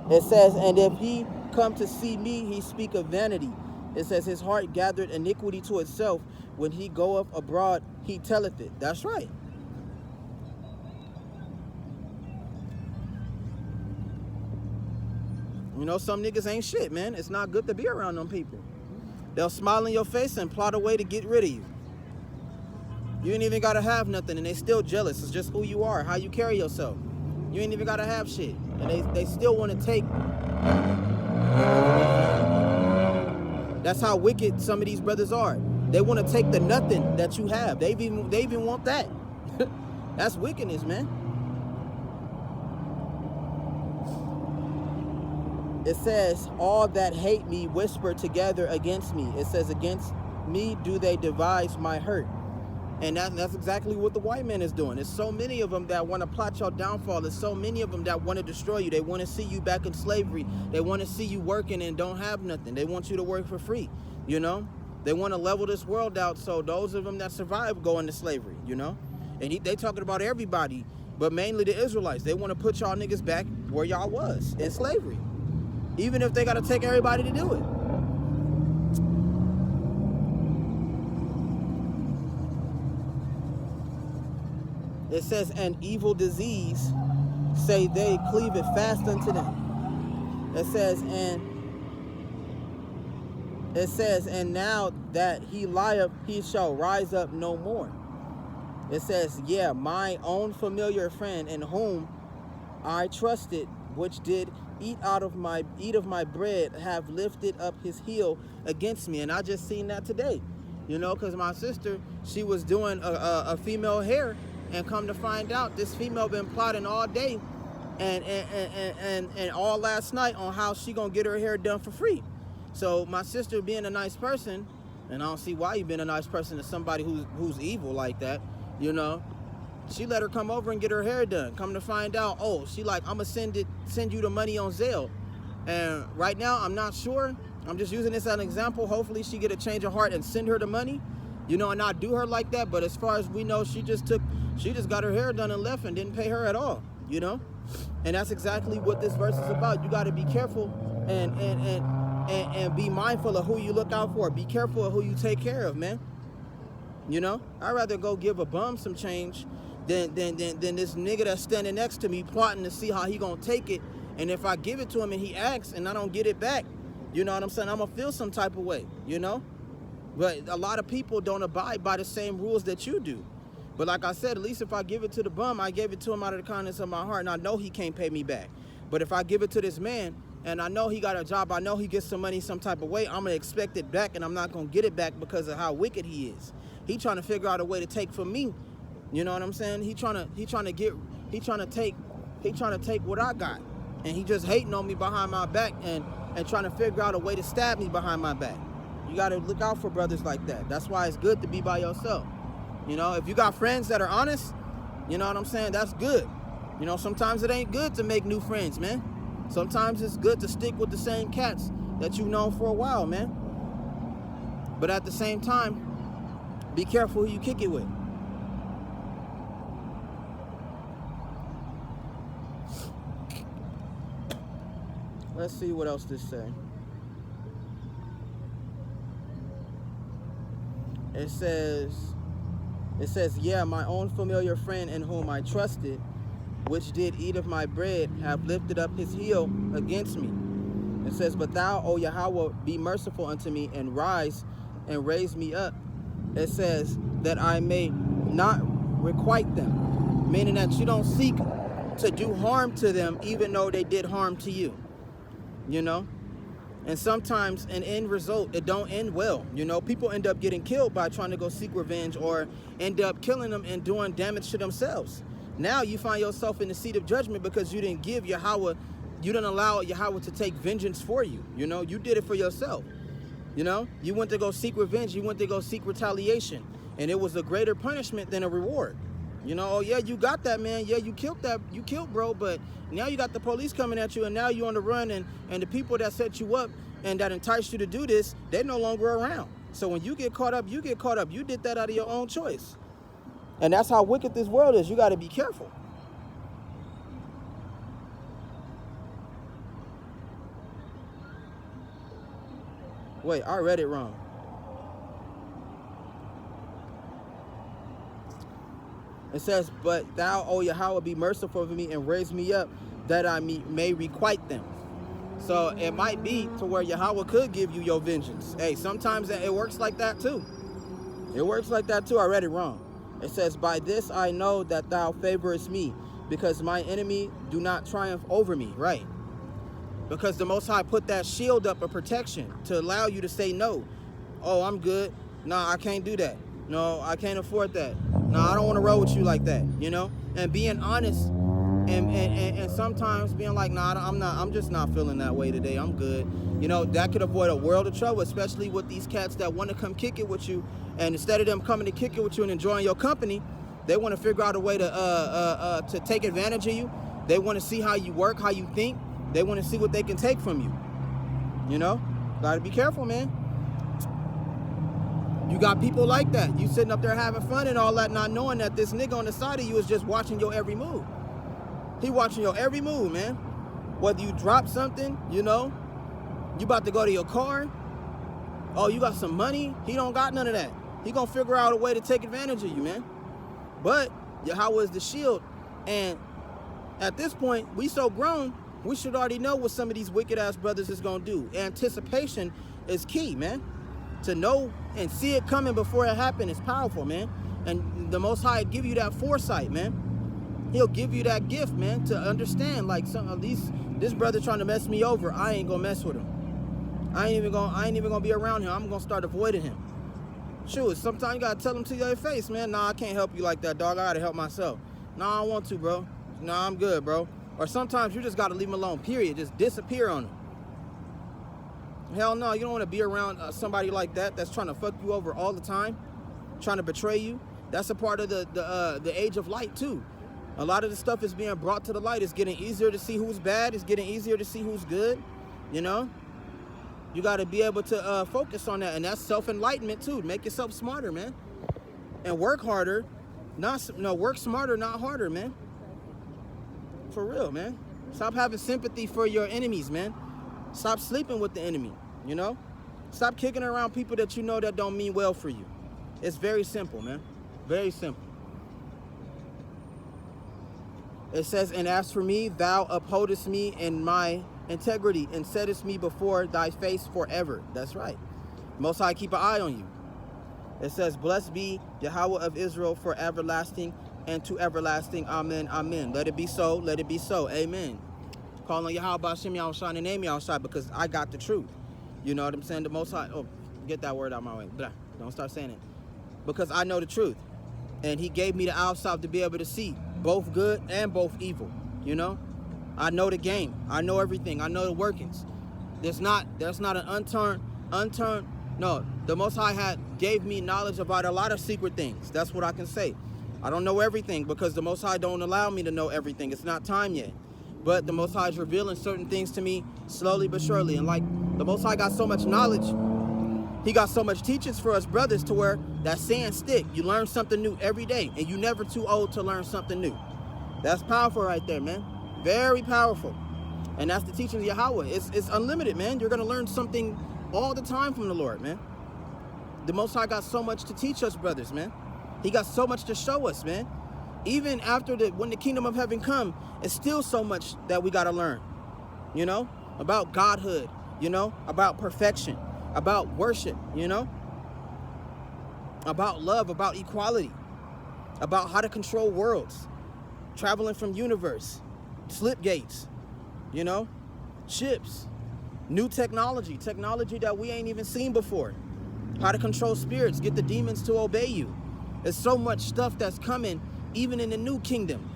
It says, and if he come to see me, he speak of vanity. It says, his heart gathered iniquity to itself. When he goeth abroad, he telleth it. That's right. You know, some niggas ain't shit, man. It's not good to be around them people. They'll smile in your face and plot a way to get rid of you. You ain't even got to have nothing, and they still jealous. It's just who you are, how you carry yourself. You ain't even got to have shit. And they still want to take. That's how wicked some of these brothers are. They want to take the nothing that you have. They even want that. That's wickedness, man. It says, all that hate me whisper together against me. It says, against me do they devise my hurt. And that's exactly what the white man is doing. There's so many of them that want to plot your downfall. There's so many of them that want to destroy you. They want to see you back in slavery. They want to see you working and don't have nothing. They want you to work for free, you know? They want to level this world out so those of them that survive go into slavery, you know? And they talking about everybody, but mainly the Israelites. They want to put y'all niggas back where y'all was, in slavery. Even if they got to take everybody to do it. It says, an evil disease, say they, cleave it fast unto them. It says, and now that he lieth, he shall rise up no more. It says, yeah, my own familiar friend in whom I trusted, which did eat of my bread, have lifted up his heel against me. And I just seen that today, you know, because my sister, she was doing a female hair. And come to find out, this female been plotting all day and all last night on how she gonna get her hair done for free. So my sister being a nice person, and I don't see why you being a nice person to somebody who's evil like that, you know. She let her come over and get her hair done. Come to find out, oh, she like, I'ma send you the money on Zelle. And right now, I'm not sure. I'm just using this as an example. Hopefully she get a change of heart and send her the money, you know, and not do her like that. But as far as we know, she just got her hair done and left and didn't pay her at all, you know? And that's exactly what this verse is about. You got to be careful and be mindful of who you look out for. Be careful of who you take care of, man. You know? I'd rather go give a bum some change than this nigga that's standing next to me plotting to see how he gonna take it. And if I give it to him and he asks and I don't get it back, you know what I'm saying? I'm gonna feel some type of way, you know? But a lot of people don't abide by the same rules that you do. But like I said, at least if I give it to the bum, I gave it to him out of the kindness of my heart, and I know he can't pay me back. But if I give it to this man, and I know he got a job, I know he gets some money some type of way, I'm gonna expect it back, and I'm not gonna get it back because of how wicked he is. He trying to figure out a way to take from me. You know what I'm saying? He trying to take what I got, and he just hating on me behind my back and trying to figure out a way to stab me behind my back. You got to look out for brothers like that. That's why it's good to be by yourself. You know, if you got friends that are honest, you know what I'm saying, that's good. You know, sometimes it ain't good to make new friends, man. Sometimes it's good to stick with the same cats that you've known for a while, man. But at the same time, be careful who you kick it with. Let's see what else this say. It says, yeah, my own familiar friend in whom I trusted, which did eat of my bread, have lifted up his heel against me. It says, but thou, O Yahawah, be merciful unto me, and rise and raise me up. It says, that I may not requite them, meaning that you don't seek to do harm to them, even though they did harm to you, you know? And sometimes an end result, it don't end well. You know, people end up getting killed by trying to go seek revenge, or end up killing them and doing damage to themselves. Now you find yourself in the seat of judgment because you didn't give Yahawah, you didn't allow Yahawah to take vengeance for you. You know, you did it for yourself. You know, you went to go seek revenge, you went to go seek retaliation, and it was a greater punishment than a reward. You know, oh yeah, you got that, man. Yeah, you killed bro, but now you got the police coming at you, and now you're on the run, and the people that set you up and that enticed you to do this, they're no longer around. So when you get caught up, you get caught up. You did that out of your own choice. And that's how wicked this world is. You got to be careful. Wait, I read it wrong. It says, but thou, O Yahawah, be merciful of me and raise me up, that I may requite them. So it might be to where Yahawah could give you your vengeance. Hey, sometimes it works like that too. It works like that too. I read it wrong. It says, by this I know that thou favorest me, because my enemy do not triumph over me. Right. Because the Most High put that shield up of protection to allow you to say no. Oh, I'm good. No, I can't do that. No, I can't afford that. No, I don't want to roll with you like that, you know? And being honest and sometimes being like, nah, I'm just not feeling that way today. I'm good. You know, that could avoid a world of trouble, especially with these cats that want to come kick it with you. And instead of them coming to kick it with you and enjoying your company, they want to figure out a way to take advantage of you. They want to see how you work, how you think. They want to see what they can take from you. You know? Gotta be careful, man. You got people like that. You sitting up there having fun and all that, not knowing that this nigga on the side of you is just watching your every move. He watching your every move, man. Whether you drop something, you know, you about to go to your car. Oh, you got some money. He don't got none of that. He gonna figure out a way to take advantage of you, man. But Yahawah is the shield. And at this point, we so grown, we should already know what some of these wicked ass brothers is gonna do. Anticipation is key, man. To know and see it coming before it happens is powerful, man. And the Most High give you that foresight, man. He'll give you that gift, man, to understand, like, some of these, this brother trying to mess me over, I ain't gonna mess with him. I ain't even gonna be around him. I'm gonna start avoiding him. Shoot, sometimes you gotta tell him to your face, man. Nah, I can't help you like that, dog. I gotta help myself. Nah, I don't want to, bro. Nah, I'm good, bro. Or sometimes you just gotta leave him alone, period. Just disappear on him. Hell no, you don't want to be around somebody like that that's trying to fuck you over all the time, trying to betray you. That's a part of the age of light too. A lot of the stuff is being brought to the light. It's getting easier to see who's bad. It's getting easier to see who's good. You know, you got to be able to focus on that, and that's self-enlightenment too. Make yourself smarter, man, and work harder. Work smarter, not harder, man. For real, man. Stop having sympathy for your enemies, man. Stop sleeping with the enemy, you know? Stop kicking around people that you know that don't mean well for you. It's very simple, man. Very simple. It says, and as for me, thou upholdest me in my integrity and settest me before thy face forever. That's right. Most High keep an eye on you. It says, blessed be Yahawah of Israel for everlasting and to everlasting. Amen, amen. Let it be so, let it be so. Amen. calling Yahawah Shem Yahushua in the name Yahushua because I got the truth. You know what I'm saying? The Most High, oh, get that word out of my way. Blah, don't start saying it. Because I know the truth. And he gave me the outside to be able to see both good and both evil. You know? I know the game. I know everything. I know the workings. There's not an unturned. No, the Most High gave me knowledge about a lot of secret things. That's what I can say. I don't know everything because the Most High don't allow me to know everything. It's not time yet. But the Most High is revealing certain things to me slowly but surely. And like the Most High got so much knowledge, he got so much teachings for us brothers to where that saying stick. You learn something new every day, and you never too old to learn something new. That's powerful right there, man. Very powerful. And that's the teachings of Yahawah. It's unlimited, man. You're going to learn something all the time from the Lord, man. The Most High got so much to teach us, brothers, man. He got so much to show us, man. Even after when the kingdom of heaven come, it's still so much that we got to learn, you know, about Godhood, you know, about perfection, about worship, you know, about love, about equality, about how to control worlds, traveling from universe, slip gates, you know, ships, new technology that we ain't even seen before, how to control spirits, get the demons to obey you. There's so much stuff that's coming even in the new kingdom.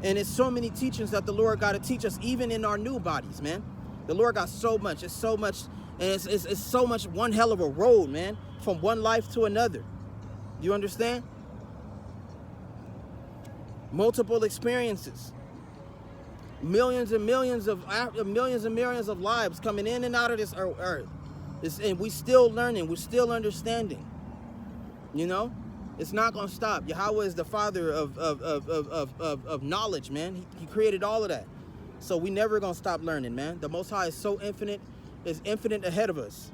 And it's so many teachings that the Lord got to teach us even in our new bodies, man. The Lord got so much. It's so much. And it's so much one hell of a road, man, from one life to another. You understand? Multiple experiences. Millions and millions of lives coming in and out of this earth. And we still learning. We're still understanding. You know? It's not going to stop. Yahawah is the father of knowledge, man. He created all of that. So we never going to stop learning, man. The Most High is so infinite. It's infinite ahead of us.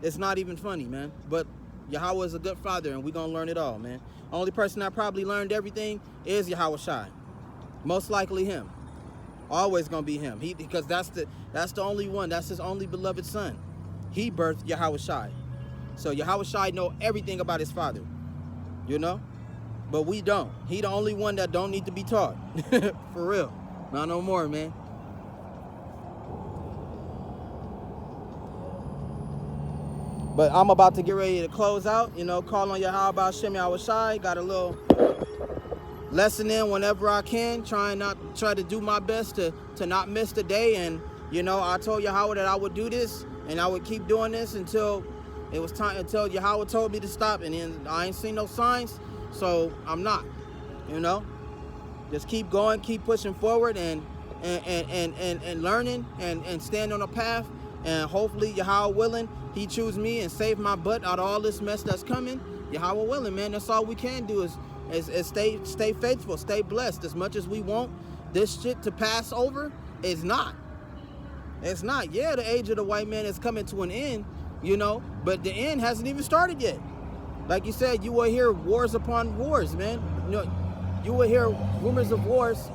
It's not even funny, man. But Yahawah is a good father, and we're going to learn it all, man. Only person that probably learned everything is Yahawah Shai. Most likely him. Always going to be him. Because that's the only one. That's his only beloved son. He birthed Yahawah Shai. So Yahawah Shai know everything about his father. You know? But we don't. He the only one that don't need to be taught. For real. Not no more, man. But I'm about to get ready to close out. You know, call on Yahawah Shem Yahushai. Got a little lesson in whenever I can. Try to do my best to not miss the day. And, you know, I told Yahawah that I would do this. And I would keep doing this until it was time, until Yahawah told me to stop, and then I ain't seen no signs, so I'm not, you know. Just keep going, keep pushing forward, and learning, and stand on a path, and hopefully Yahawah willing, he choose me and save my butt out of all this mess that's coming. Yahawah willing, man. That's all we can do is stay faithful, stay blessed. As much as we want this shit to pass over, it's not. It's not. Yeah, the age of the white man is coming to an end, you know, but the end hasn't even started yet. Like you said, you will hear wars upon wars, man. You know, you will hear rumors of wars.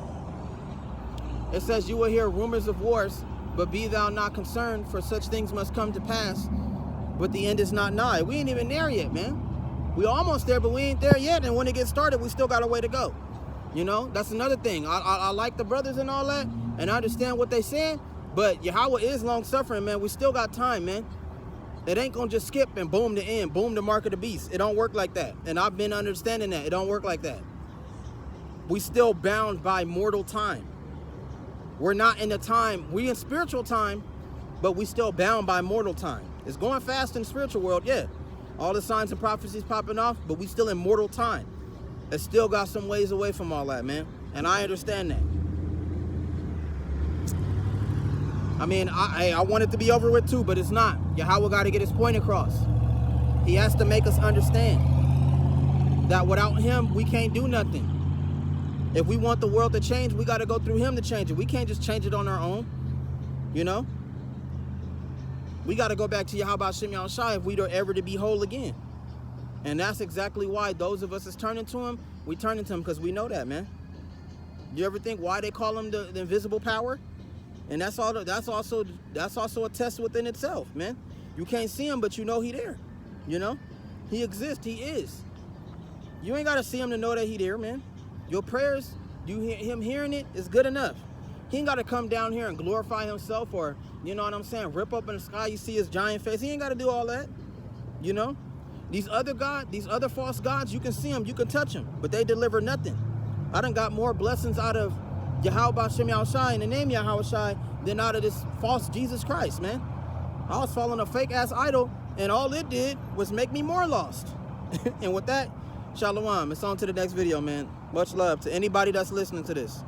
It says you will hear rumors of wars, but be thou not concerned, for such things must come to pass, but the end is not nigh. We ain't even there yet, man. We almost there, but we ain't there yet, and when it gets started, we still got a way to go. You know, that's another thing. I like the brothers and all that, and I understand what they saying, but Yahawah is long-suffering, man. We still got time, man. It ain't gonna just skip and boom, the end, boom, the mark of the beast. It don't work like that. And I've been understanding that. It don't work like that. We still bound by mortal time. We're not in the time. We in spiritual time, but we still bound by mortal time. It's going fast in the spiritual world, yeah. All the signs and prophecies popping off, but we still in mortal time. It still got some ways away from all that, man. And I understand that. I mean, I want it to be over with too, but it's not. Yahawah got to get his point across. He has to make us understand that without him, we can't do nothing. If we want the world to change, we got to go through him to change it. We can't just change it on our own, you know? We got to go back to Yahawah Shem Yahushai if we are ever to be whole again. And that's exactly why those of us that's turning to him, we turning to him because we know that, man. You ever think why they call him the invisible power? And that's also a test within itself, man. You can't see him, but you know he there. You know? He exists, he is. You ain't gotta see him to know that he there, man. Your prayers, him hearing it is good enough. He ain't got to come down here and glorify himself, or, you know what I'm saying, rip up in the sky, you see his giant face. He ain't got to do all that, you know. These other false gods, you can see them, you can touch them, but they deliver nothing. I done got more blessings out of Yahawah Shem Yahushai in the name Yahawah than out of this false Jesus Christ, man. I was following a fake-ass idol, and all it did was make me more lost. And with that, shalom. It's on to the next video, man. Much love to anybody that's listening to this.